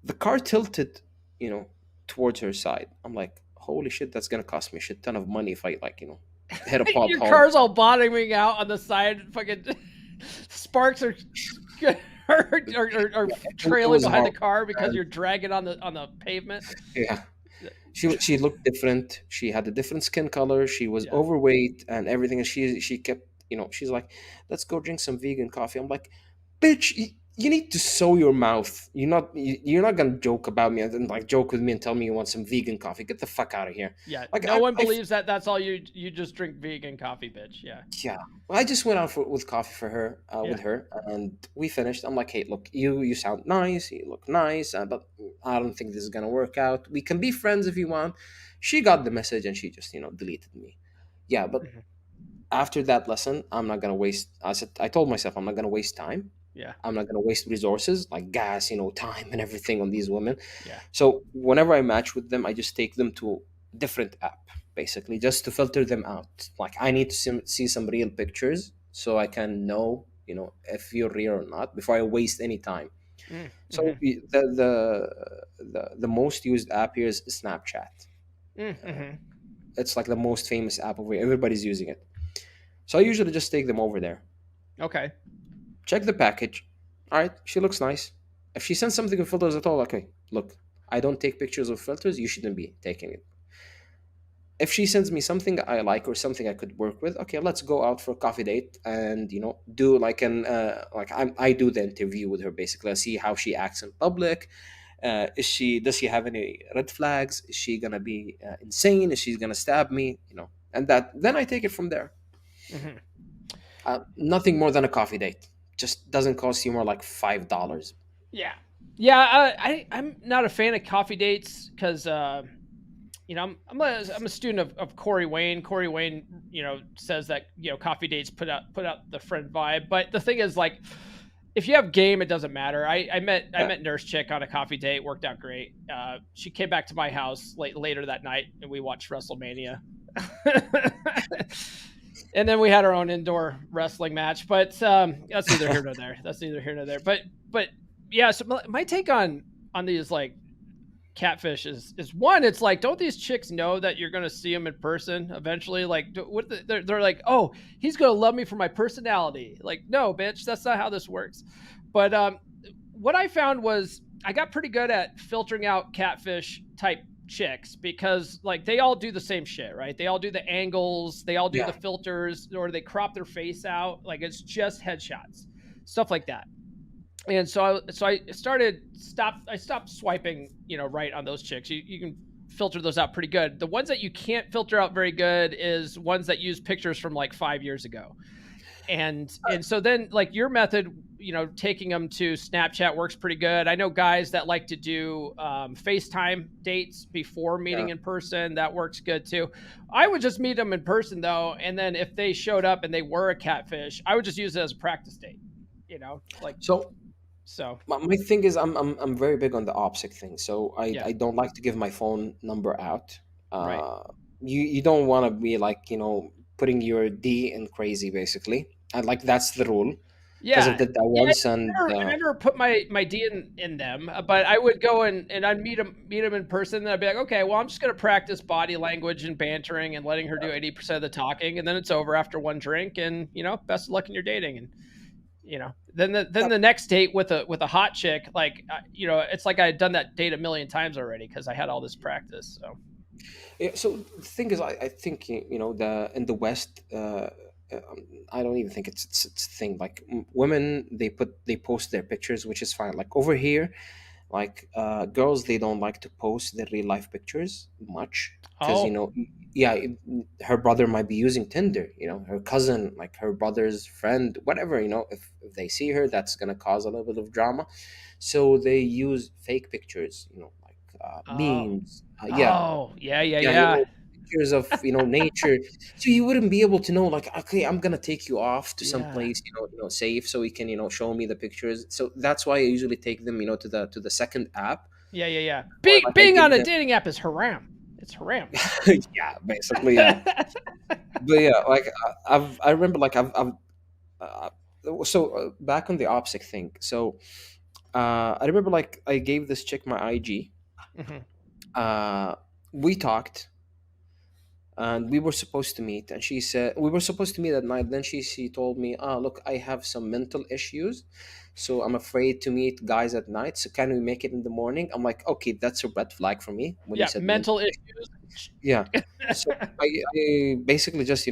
Speaker 2: the car tilted, towards her side. I'm like, holy shit, that's gonna cost me a shit ton of money if I like, hit a pothole.
Speaker 1: Your car's all bottoming out on the side. Fucking sparks are trailing
Speaker 2: was
Speaker 1: behind the
Speaker 2: hard,
Speaker 1: car because
Speaker 2: man.
Speaker 1: you're dragging on the pavement.
Speaker 2: Yeah. She looked different. She had a different skin color. She was
Speaker 1: Yeah.
Speaker 2: overweight and everything. And she kept, she's like, let's go drink some vegan coffee. I'm like, bitch, you need to sew your mouth. You're not gonna joke about me and then like joke with me and tell me you want some vegan coffee. Get the fuck out of here.
Speaker 1: Yeah.
Speaker 2: Like
Speaker 1: No one believes that that's all you just drink vegan coffee, bitch. Yeah.
Speaker 2: Yeah, I just went out with coffee for her, with
Speaker 1: Yeah.
Speaker 2: her, and we finished. I'm like, hey, look, you sound nice, you look nice, but I don't think this is gonna work out. We can be friends if you want. She got the message and she just deleted me. Yeah, but
Speaker 1: Mhm.
Speaker 2: after that lesson, I'm not gonna waste. I told myself I'm not gonna waste time.
Speaker 1: Yeah.
Speaker 2: I'm not gonna waste resources like gas, time and everything on these women.
Speaker 1: Yeah.
Speaker 2: So whenever I match with them, I just take them to a different app, basically, just to filter them out. Like I need to see some real pictures so I can know, if you're real or not before I waste any time.
Speaker 1: Mm,
Speaker 2: So
Speaker 1: mhm,
Speaker 2: the most used app here is Snapchat.
Speaker 1: mhm.
Speaker 2: It's like the most famous app over here. Everybody's using it. So I usually just take them over there.
Speaker 1: Okay.
Speaker 2: Check the package. All right, she looks nice. If she sends something with filters at all, okay, look, I don't take pictures of filters. You shouldn't be taking it. If she sends me something I like or something I could work with, okay, let's go out for a coffee date and do like an I do the interview with her basically. I see how she acts in public. Does she have any red flags? Is she gonna be insane? Is she gonna stab me? And that then I take it from there.
Speaker 1: Mhm.
Speaker 2: Nothing more than a coffee date. Just doesn't cost you more like $5.
Speaker 1: Yeah. Yeah, I'm not a fan of coffee dates because I'm a student of Corey Wayne. Corey Wayne, says that coffee dates put out the friend vibe. But the thing is, like, if you have game, it doesn't matter. I met Nurse Chick on a coffee date, worked out great. She came back to my house later that night, and we watched WrestleMania. And then we had our own indoor wrestling match. But that's neither here nor there. That's neither here nor there. But yeah. So my take on these like catfish is one, it's like, don't these chicks know that you're going to see them in person eventually? Like, they're like, oh, he's going to love me for my personality. Like, no, bitch, that's not how this works. But what I found was I got pretty good at filtering out catfish type chicks because like they all do the same shit, right? They all do the angles, they all do the
Speaker 2: Yeah.
Speaker 1: filters, or they crop their face out. Like, it's just headshots, stuff like that. And I stopped swiping, right on those chicks. You can filter those out pretty good. The ones that you can't filter out very good is ones that use pictures from like 5 years ago. And so then like your method, taking them to Snapchat works pretty good. I know guys that like to do FaceTime dates before meeting
Speaker 2: Yeah.
Speaker 1: in person. That works good too. I would just meet them in person though, and then if they showed up and they were a catfish, I would just use it as a practice date. Like,
Speaker 2: So
Speaker 1: so
Speaker 2: my thing is, I'm very big on the opposite thing. So
Speaker 1: yeah,
Speaker 2: I don't like to give my phone number out.
Speaker 1: right.
Speaker 2: Uh, you don't want to be like putting your D in crazy basically, and like that's the rule because I
Speaker 1: Yeah.
Speaker 2: did that
Speaker 1: Yeah,
Speaker 2: once and
Speaker 1: I never put my D in them, but I would go and I'd meet 'em in person, and I'd be like, "Okay, well, I'm just gonna practice body language and bantering and letting her do 80% of the talking, and then it's over after one drink, and, best of luck in your dating." And, then the next date with a hot chick, like, it's like I had done that date a million times already because I had all this practice, so
Speaker 2: Yeah, so the thing is, I think the in the West, I don't even think it's a thing. Like women, they post their pictures, which is fine. Like over here, like girls, they don't like to post their real life pictures much because
Speaker 1: Oh,
Speaker 2: yeah, her brother might be using Tinder. Her cousin, like her brother's friend, whatever. If they see her, that's gonna cause a little bit of drama. So they use fake pictures. Like
Speaker 1: oh,
Speaker 2: memes. Yeah,
Speaker 1: oh, yeah, yeah,
Speaker 2: yeah,
Speaker 1: yeah,
Speaker 2: pictures of nature, so you wouldn't be able to know like, okay, I'm gonna take you off to some
Speaker 1: yeah.
Speaker 2: place safe so you can show me the pictures. So that's why I usually take them to the second app
Speaker 1: Yeah, yeah, yeah.
Speaker 2: where
Speaker 1: Being
Speaker 2: like I
Speaker 1: being on
Speaker 2: give
Speaker 1: a
Speaker 2: them
Speaker 1: dating app is haram. It's haram.
Speaker 2: yeah, basically, yeah. But yeah, like I remember like uh, back on the opposite thing. So I remember like I gave this chick my IG.
Speaker 1: Mhm.
Speaker 2: uh we talked and we were supposed to meet, and she said we were supposed to meet at night. Then she told me, look, I have some mental issues, so I'm afraid to meet guys at night, so can we make it in the morning? I'm like, okay, that's a red flag for me when you
Speaker 1: Yeah,
Speaker 2: said mental
Speaker 1: mental
Speaker 2: issues.
Speaker 1: issues.
Speaker 2: Yeah. So I basically just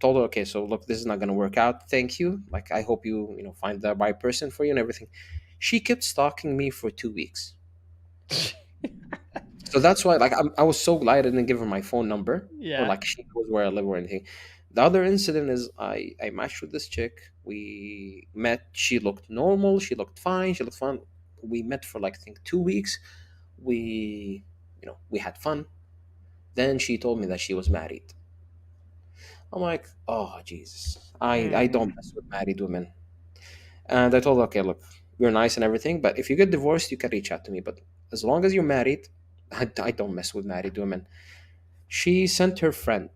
Speaker 2: told her, okay, so look, this is not going to work out, thank you, like I hope you find the right person for you and everything. She kept stalking me for 2 weeks. So that's why, like, I was so glad I didn't give her my phone number, or
Speaker 1: Yeah.
Speaker 2: like she knows where I live or anything. The other incident is I matched with this chick. We met. She looked normal. She looked fine. She looked fun. We met for like I think 2 weeks. We had fun. Then she told me that she was married. I'm like, oh Jesus, I
Speaker 1: Mm.
Speaker 2: don't mess with married women. And I told her, okay, look, you're nice and everything, but if you get divorced, you can reach out to me. But as long as you're married, I don't mess with married women. She sent her friend,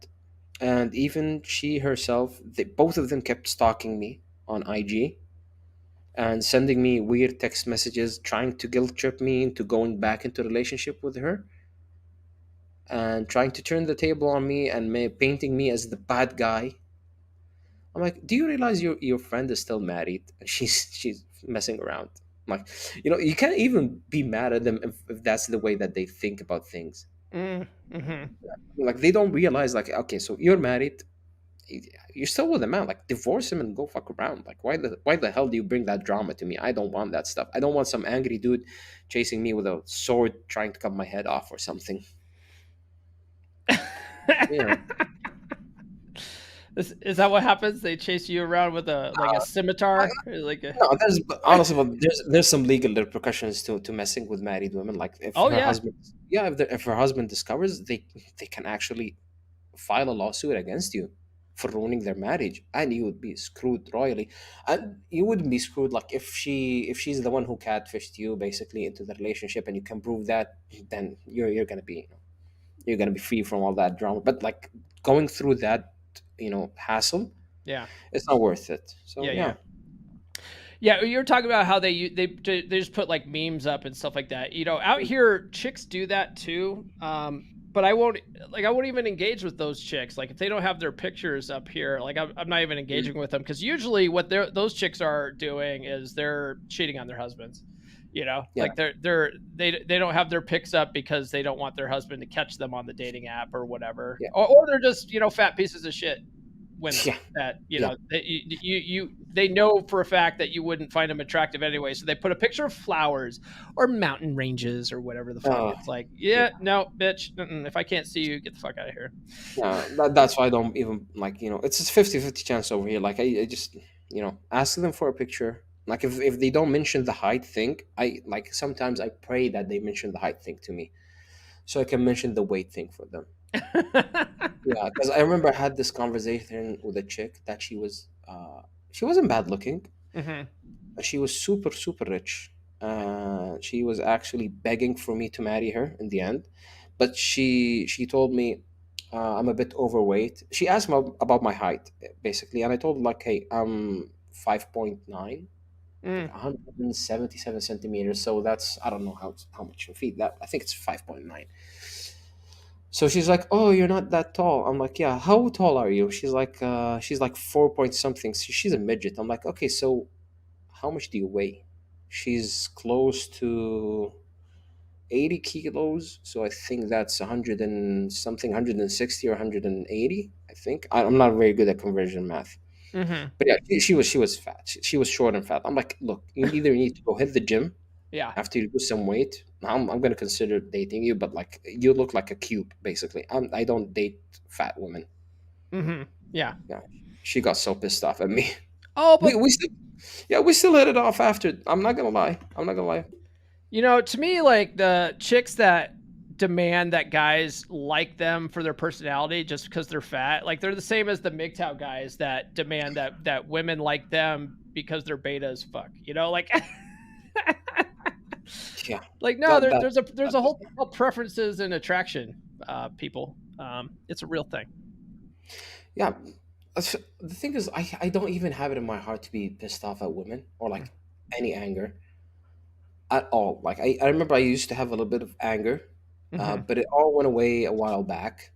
Speaker 2: and even she herself, both of them kept stalking me on IG and sending me weird text messages, trying to guilt trip me into going back into a relationship with her, and trying to turn the table on me and painting me as the bad guy. I'm like, do you realize your friend is still married and she's messing around? I'm like, you can't even be mad at them if that's the way that they think about things.
Speaker 1: Mm-hmm.
Speaker 2: Like they don't realize, like, okay, so you're married, you're still with a man. Like divorce him and go fuck around. Like why the hell do you bring that drama to me? I don't want that stuff. I don't want some angry dude chasing me with a sword trying to cut my head off or something. Yeah.
Speaker 1: Is that what happens? They chase you around with a like a
Speaker 2: I,
Speaker 1: scimitar, like a.
Speaker 2: no, there's honestly, but there's some legal repercussions to messing with married women. Like if
Speaker 1: Oh
Speaker 2: her
Speaker 1: yeah.
Speaker 2: husband, yeah, if her husband discovers, they can actually file a lawsuit against you for ruining their marriage, and you would be screwed royally. And you wouldn't be screwed like if she's the one who catfished you basically into the relationship, and you can prove that, then you're gonna be, you're gonna be free from all that drama. But like going through that, hassle,
Speaker 1: Yeah.
Speaker 2: it's not worth it. So
Speaker 1: Yeah.
Speaker 2: yeah.
Speaker 1: Yeah. Yeah, you're talking about how they just put like memes up and stuff like that. Out here chicks do that too. But I won't even engage with those chicks. Like if they don't have their pictures up here, like I'm not even
Speaker 2: Mm.
Speaker 1: engaging with them because usually what those chicks are doing is they're cheating on their husbands.
Speaker 2: Yeah.
Speaker 1: Like they don't have their pics up because they don't want their husband to catch them on the dating app or whatever,
Speaker 2: Yeah.
Speaker 1: or they're just fat pieces of shit women
Speaker 2: Yeah.
Speaker 1: that
Speaker 2: Yeah.
Speaker 1: they know for a fact that you wouldn't find them attractive anyway, so they put a picture of flowers or mountain ranges or whatever the fuck.
Speaker 2: uh,
Speaker 1: It's like,
Speaker 2: yeah.
Speaker 1: yeah, no bitch, if I can't see you, get the fuck out of here.
Speaker 2: Yeah, that's why I don't even like, it's a 50-50 chance over here. Like I just, ask them for a picture. Like if they don't mention the height thing, I like sometimes I pray that they mention the height thing to me so I can mention the weight thing for them. Yeah, because I remember I had this conversation with a chick that she wasn't bad looking.
Speaker 1: Hmm.
Speaker 2: She was super super rich. She was actually begging for me to marry her in the end, but she told me I'm a bit overweight. She asked me about my height basically, and I told her like, hey, I'm 5.9,
Speaker 1: Mm.
Speaker 2: like 177 centimeters. So that's, I don't know how much in feet that, I think it's 5.9. So she's like, "Oh, you're not that tall." I'm like, "Yeah, how tall are you?" She's like 4 point something. She's a midget. I'm like, "Okay, so how much do you weigh?" She's close to 80 kilos. So I think that's 100 and something, 160 or 180, I think. I'm not very good at conversion math.
Speaker 1: Hmm.
Speaker 2: But yeah, she was fat. She was short and fat. I'm like, "Look, you either need to go hit the gym
Speaker 1: Yeah.
Speaker 2: after you lose some weight. I'm gonna consider dating you, but like you look like a cube, basically. I don't date fat women."
Speaker 1: Hmm. Yeah.
Speaker 2: Yeah, she got so pissed off at me.
Speaker 1: Oh,
Speaker 2: We
Speaker 1: but
Speaker 2: we still, yeah, we still hit it off after. I'm not gonna lie. I'm not gonna lie.
Speaker 1: to me, like the chicks that demand that guys like them for their personality just because they're fat, like they're the same as the MGTOW guys that demand that women like them because they're beta as fuck. Like
Speaker 2: Yeah,
Speaker 1: like no,
Speaker 2: that that,
Speaker 1: there's
Speaker 2: that
Speaker 1: a whole preferences and attraction, people. It's a real thing.
Speaker 2: yeah. The thing is, I don't even have it in my heart to be pissed off at women or like any anger at all. Like I remember I used to have a little bit of anger,
Speaker 1: Mm-hmm.
Speaker 2: but it all went away a while back.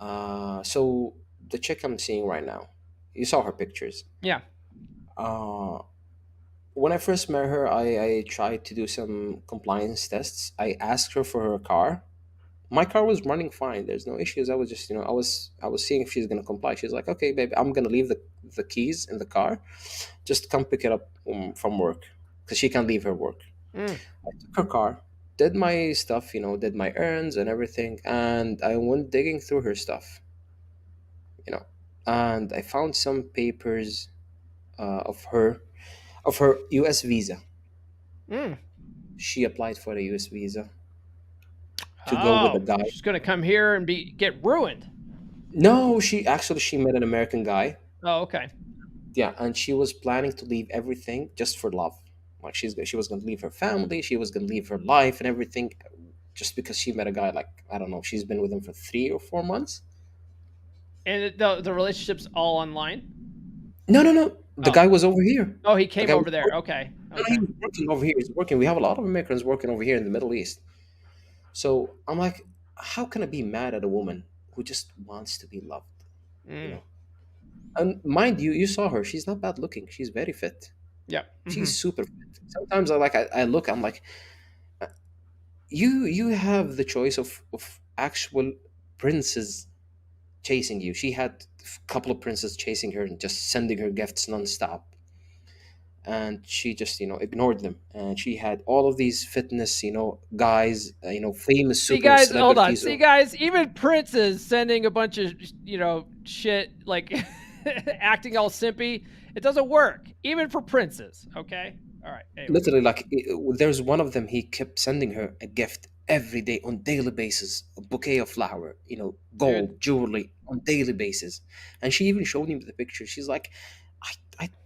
Speaker 2: So the chick I'm seeing right now, you saw her pictures.
Speaker 1: Yeah.
Speaker 2: Uh, when I first met her, I tried to do some compliance tests. I asked her for her car. My car was running fine. There's no issues. I was just, I was seeing if she's gonna comply. She's like, okay, baby, I'm gonna leave the keys in the car. Just come pick it up from work, because she can leave her work.
Speaker 1: Mm.
Speaker 2: I took her car, did my stuff, did my errands and everything, and I went digging through her stuff, you know, and I found some papers of her U.S. visa.
Speaker 1: Mm.
Speaker 2: She applied for a U.S. visa to go with a
Speaker 1: Oh,
Speaker 2: guy.
Speaker 1: she's gonna come here and get ruined.
Speaker 2: No, she met an American guy.
Speaker 1: Oh, okay.
Speaker 2: Yeah, and she was planning to leave everything just for love. Like she was going to leave her family, she was going to leave her life and everything, just because she met a guy. Like I don't know, she's been with him for 3 or 4 months.
Speaker 1: And the relationship's all online.
Speaker 2: No, no, no. The
Speaker 1: Oh,
Speaker 2: guy was over here.
Speaker 1: oh, he
Speaker 2: The
Speaker 1: came
Speaker 2: guy was
Speaker 1: over there.
Speaker 2: working.
Speaker 1: Okay,
Speaker 2: No, no, he
Speaker 1: okay.
Speaker 2: was working over here. He's working. We have a lot of Americans working over here in the Middle East. So I'm like, how can I be mad at a woman who just wants to be loved? You
Speaker 1: Mm.
Speaker 2: know. And mind you, you saw her. She's not bad looking. She's very fit.
Speaker 1: Yeah. Hmm.
Speaker 2: She's super fit. Sometimes I look. I'm like, you have the choice of actual princes chasing you. She had a couple of princes chasing her and just sending her gifts nonstop. And she just, ignored them. And she had all of these fitness, guys, famous
Speaker 1: See,
Speaker 2: super
Speaker 1: guys, hold on.
Speaker 2: celebrities.
Speaker 1: See, guys, even Prince is sending a bunch of, shit, like acting all simpy. It doesn't work, even for princes. Okay. All right. Anyway.
Speaker 2: Literally, like, there's one of them, he kept sending her a gift every day on daily basis, a bouquet of flower,
Speaker 1: Dude.
Speaker 2: gold jewelry on daily basis. And she even showed him the picture. She's like,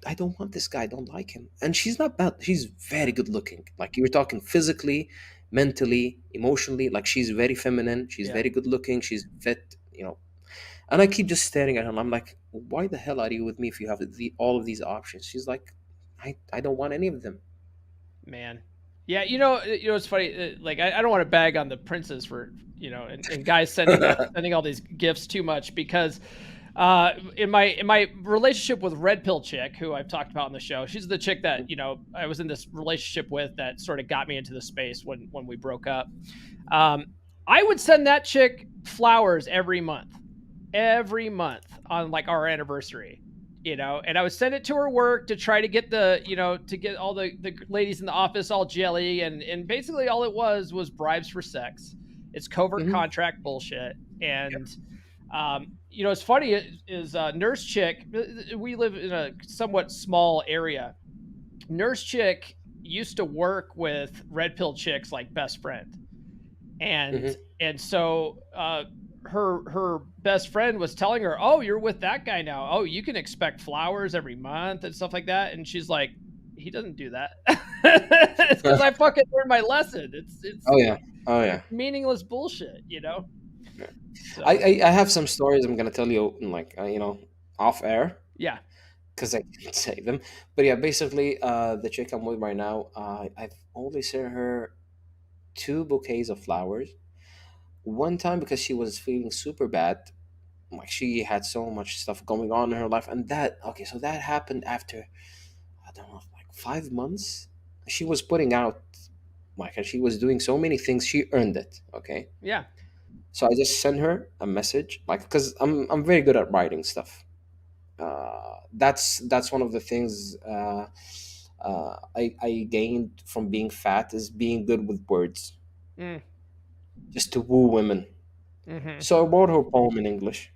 Speaker 2: I don't want this guy, I don't like him. And she's not bad, she's very good looking. Like, you're talking physically, mentally, emotionally. Like, she's very feminine, she's
Speaker 1: Yeah.
Speaker 2: very good looking, she's fit. And I keep just staring at her, and I'm like, why the hell are you with me if you have all of these options? She's like, I don't want any of them.
Speaker 1: Man. Yeah, it's funny. Like, I don't want to bag on the princes for, and guys sending all these gifts too much, because in my relationship with Red Pill chick, who I've talked about on the show, she's the chick that, I was in this relationship with that sort of got me into the space when we broke up. I would send that chick flowers every month on like our anniversary. And I would send it to her work to try to get to get all the ladies in the office all jelly, and basically all it was bribes for sex. It's covert contract bullshit. And it's funny is Nurse Chick, we live in a somewhat small area. Nurse Chick used to work with Red Pill Chick's like best friend. And so her best friend was telling her, oh, you're with that guy now, oh, you can expect flowers every month and stuff like that. And she's like, he doesn't do that. It's because I fucking learned my lesson. It's meaningless bullshit. So.
Speaker 2: I have some stories I'm gonna tell you, like, off air.
Speaker 1: Yeah,
Speaker 2: because I can't say them. But yeah, basically, the chick I'm with right now, I've only sent her 2 bouquets of flowers. One time because she was feeling super bad, like she had so much stuff going on in her life, and so that happened after, I don't know, like 5 months. She was putting out, like, and she was doing so many things. She earned it. Okay.
Speaker 1: Yeah.
Speaker 2: So I just sent her a message, like, because I'm very good at writing stuff. That's one of the things I gained from being fat, is being good with words, just to woo women. So I wrote her a poem in English.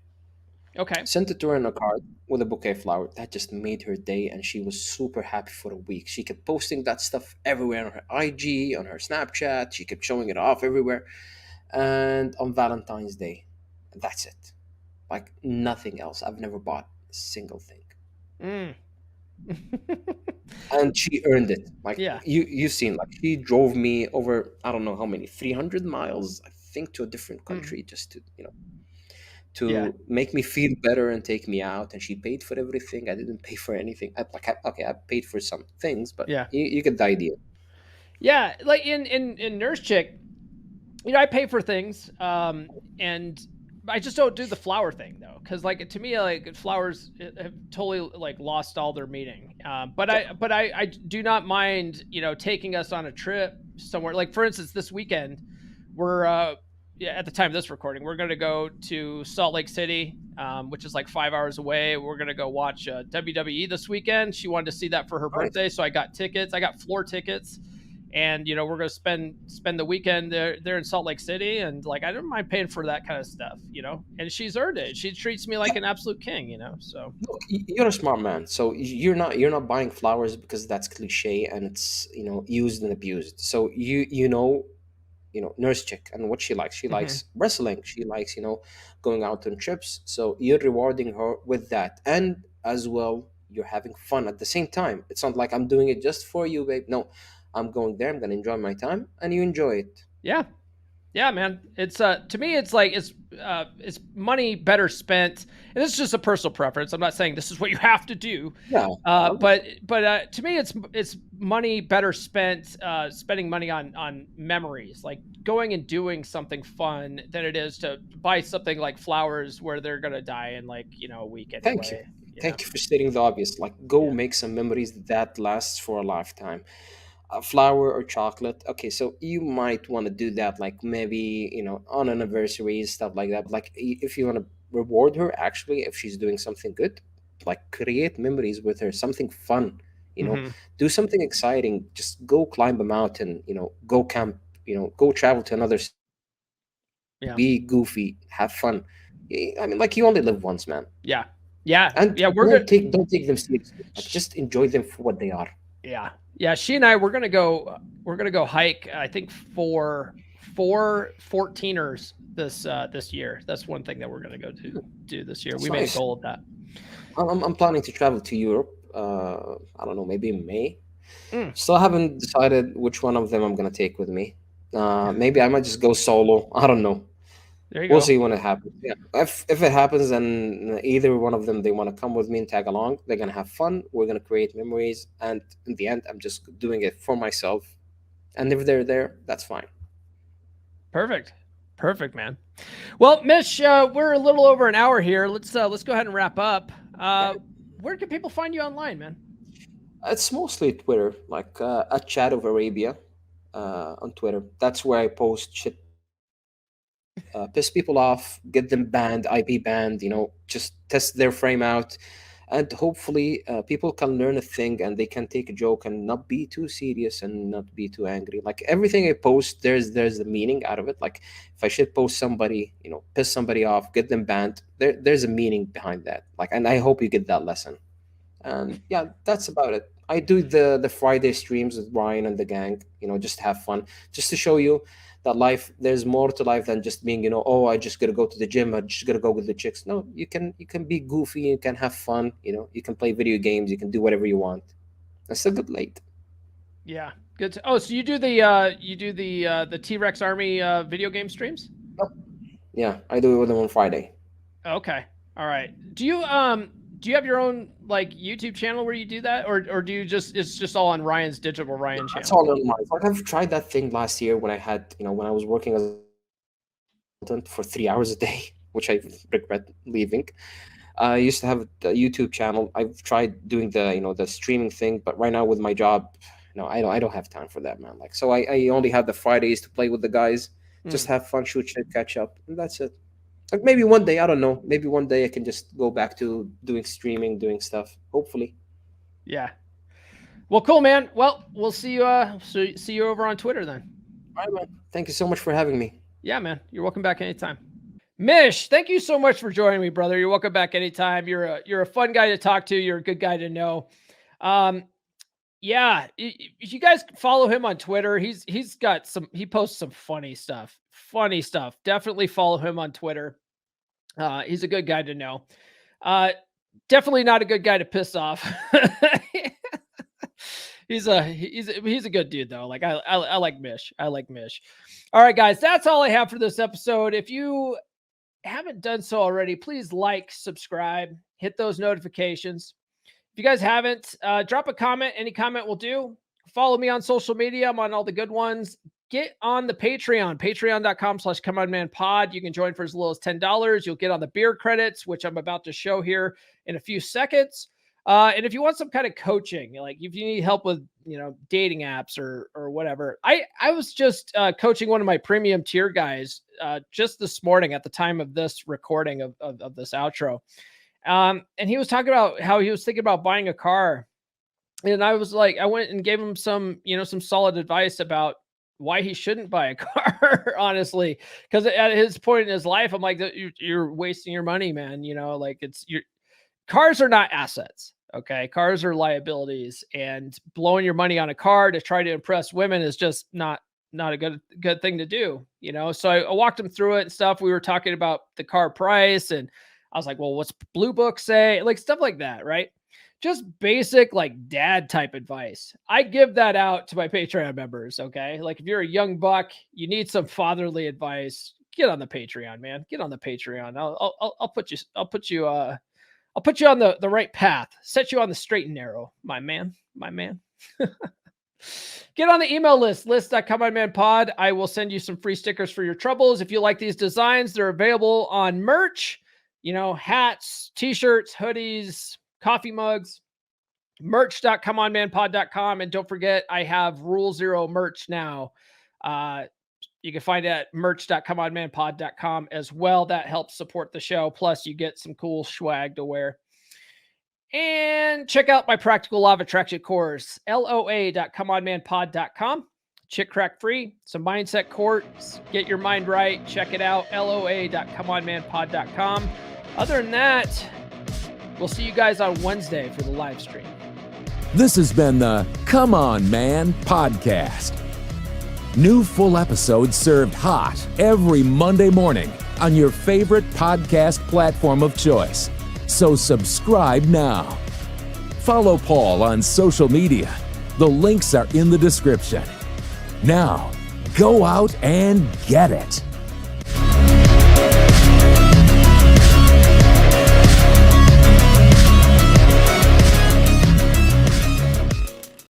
Speaker 1: Okay.
Speaker 2: Sent it to her in a card with a bouquet of flowers. That just made her day, and she was super happy for a week. She kept posting that stuff everywhere on her IG, on her Snapchat. She kept showing it off everywhere. And on Valentine's Day, that's it. Like, nothing else. I've never bought a single thing. And she earned it. Like,
Speaker 1: yeah.
Speaker 2: You've seen, like, she drove me over, I don't know how many, 300 miles, I think, to a different country, just to make me feel better and take me out. And she paid for everything. I didn't pay for anything. I paid for some things, but you get the idea.
Speaker 1: Yeah, like in Nurse Chick, I pay for things, and I just don't do the flower thing though, because like to me, like flowers have totally like lost all their meaning. But I do not mind taking us on a trip somewhere. Like, for instance, this weekend we're at the time of this recording, we're going to go to Salt Lake City, which is like 5 hours away. We're going to go watch WWE this weekend. She wanted to see that for her birthday, so I got tickets. I got floor tickets. And we're gonna spend the weekend there in Salt Lake City, and like I don't mind paying for that kind of stuff, And she's earned it. She treats me like an absolute king, So
Speaker 2: look, you're a smart man, so you're not buying flowers because that's cliche and it's used and abused. So Nurse Chick and what she likes. She likes wrestling. She likes going out on trips. So you're rewarding her with that, and as well you're having fun at the same time. It's not like I'm doing it just for you, babe. No. I'm going there. I'm gonna enjoy my time, and you enjoy it.
Speaker 1: Yeah, man. It's to me, it's like it's money better spent, and it's just a personal preference. I'm not saying this is what you have to do.
Speaker 2: Yeah.
Speaker 1: But to me, it's money better spent spending money on memories, like going and doing something fun, than it is to buy something like flowers where they're gonna die in like a week anyway.
Speaker 2: Thank you. Thank you for stating the obvious. Like, go make some memories that lasts for a lifetime. flour or chocolate. Okay, so you might want to do that, like maybe on anniversaries, stuff like that. But like if you want to reward her, actually, if she's doing something good, like create memories with her, something fun. You know,
Speaker 1: Hmm.
Speaker 2: do something exciting. Just go climb a mountain. Go camp. Go travel to another
Speaker 1: Yeah.
Speaker 2: be goofy, have fun. I mean, like you only live once, man.
Speaker 1: Yeah. Yeah.
Speaker 2: And
Speaker 1: Yeah. We're
Speaker 2: don't
Speaker 1: good.
Speaker 2: take them seriously. Like just enjoy them for what they are.
Speaker 1: Yeah. Yeah. She and I, we're going to go hike, I think four 14ers this year. That's one thing that we're going to go do this year.
Speaker 2: That's
Speaker 1: We made a
Speaker 2: nice.
Speaker 1: goal of that.
Speaker 2: I'm planning to travel to Europe. I don't know, maybe in May.
Speaker 1: Mm,
Speaker 2: Still haven't decided which one of them I'm gonna take with me. Maybe I might just go solo. I don't know.
Speaker 1: there you
Speaker 2: We'll
Speaker 1: go.
Speaker 2: see when it happens. Yeah. If it happens and either one of them they want to come with me and tag along, they're gonna have fun. We're gonna create memories, and in the end, I'm just doing it for myself. And if they're there, that's fine.
Speaker 1: Perfect. Perfect, man. Well, Mish, we're a little over an hour here. Let's go ahead and wrap up.
Speaker 2: Yeah.
Speaker 1: Where can people find you online, man?
Speaker 2: It's mostly Twitter, like at Chat of Arabia on Twitter. That's where I post shit piss people off, get them banned, IP banned, just test their frame out. And hopefully, people can learn a thing and they can take a joke and not be too serious and not be too angry. Like everything I post, there's a meaning out of it. Like if I should post somebody, piss somebody off, get them banned, there's a meaning behind that. Like, and I hope you get that lesson. And yeah, that's about it. I do the Friday streams with Ryan and the gang, just have fun, just to show you that life, there's more to life than just being, oh, I just gotta go to the gym, I just gotta go with the chicks. No, you can be goofy, you can have fun, you can play video games, you can do whatever you want. And still get late.
Speaker 1: Yeah. Good. Oh, so you do the T-Rex Army video game streams?
Speaker 2: Yeah, I do it with them on Friday.
Speaker 1: Okay. All right. Do you have your own like YouTube channel where you do that, or do you it's just all on Ryan's Digital Ryan
Speaker 2: That's
Speaker 1: channel?
Speaker 2: all in mind. Like I've tried that thing last year when I had, when I was working as a consultant for 3 hours a day, which I regret leaving. I used to have a YouTube channel. I've tried doing the streaming thing, but right now with my job, no, I don't have time for that, man. Like, so I only have the Fridays to play with the guys, just have fun, shoot shit, catch up, and that's it. Like maybe one day, I don't know. Maybe one day I can just go back to doing streaming, doing stuff. Hopefully.
Speaker 1: Yeah. Well, cool, man. Well, we'll see you. See you over on Twitter then.
Speaker 2: All right, man. Thank you so much for having me.
Speaker 1: Yeah, man. You're welcome back anytime. Mish, thank you so much for joining me, brother. You're welcome back anytime. You're a fun guy to talk to. You're a good guy to know. Yeah, if you guys follow him on Twitter, he posts some funny stuff. Funny stuff. Definitely follow him on Twitter. He's a good guy to know. Definitely not a good guy to piss off. he's a good dude though. Like I like Mish. I like Mish. All right, guys, that's all I have for this episode. If you haven't done so already, please like, subscribe, hit those notifications. If you guys haven't, drop a comment. Any comment will do. Follow me on social media. I'm on all the good ones. Get on the Patreon, patreon.com/comeonmanpod. You can join for as little as $10. You'll get on the beer credits, which I'm about to show here in a few seconds. And if you want some kind of coaching, like if you need help with, dating apps or whatever, I was just coaching one of my premium tier guys just this morning at the time of this recording of this outro. And he was talking about how he was thinking about buying a car. And I was like, I went and gave him some solid advice about why he shouldn't buy a car, honestly, because at his point in his life, I'm like, you're wasting your money, man. Like cars are not assets. Okay. Cars are liabilities, and blowing your money on a car to try to impress women is just not a good thing to do, So I walked him through it and stuff. We were talking about the car price, and I was like, well, what's Blue Book say? Like stuff like that, right? Just basic like dad type advice. I give that out to my Patreon members. Okay. Like if you're a young buck, you need some fatherly advice, get on the Patreon, man. Get on the Patreon. I'll put you on the right path, set you on the straight and narrow, my man. Get on the email list.comeonmanpod. I will send you some free stickers for your troubles. If you like these designs, they're available on merch, hats, t-shirts, hoodies, coffee mugs, merch.comeonmanpod.com. And don't forget, I have Rule Zero merch now. You can find it at merch.comeonmanpod.com as well. That helps support the show. Plus, you get some cool swag to wear. And check out my Practical Law of Attraction course, loa.comeonmanpod.com. Chick crack free, some mindset course. Get your mind right. Check it out, loa.comeonmanpod.com. Other than that, we'll see you guys on Wednesday for the live stream.
Speaker 3: This has been the Come On Man podcast. New full episodes served hot every Monday morning on your favorite podcast platform of choice. So subscribe now. Follow Paul on social media. The links are in the description. Now, go out and get it.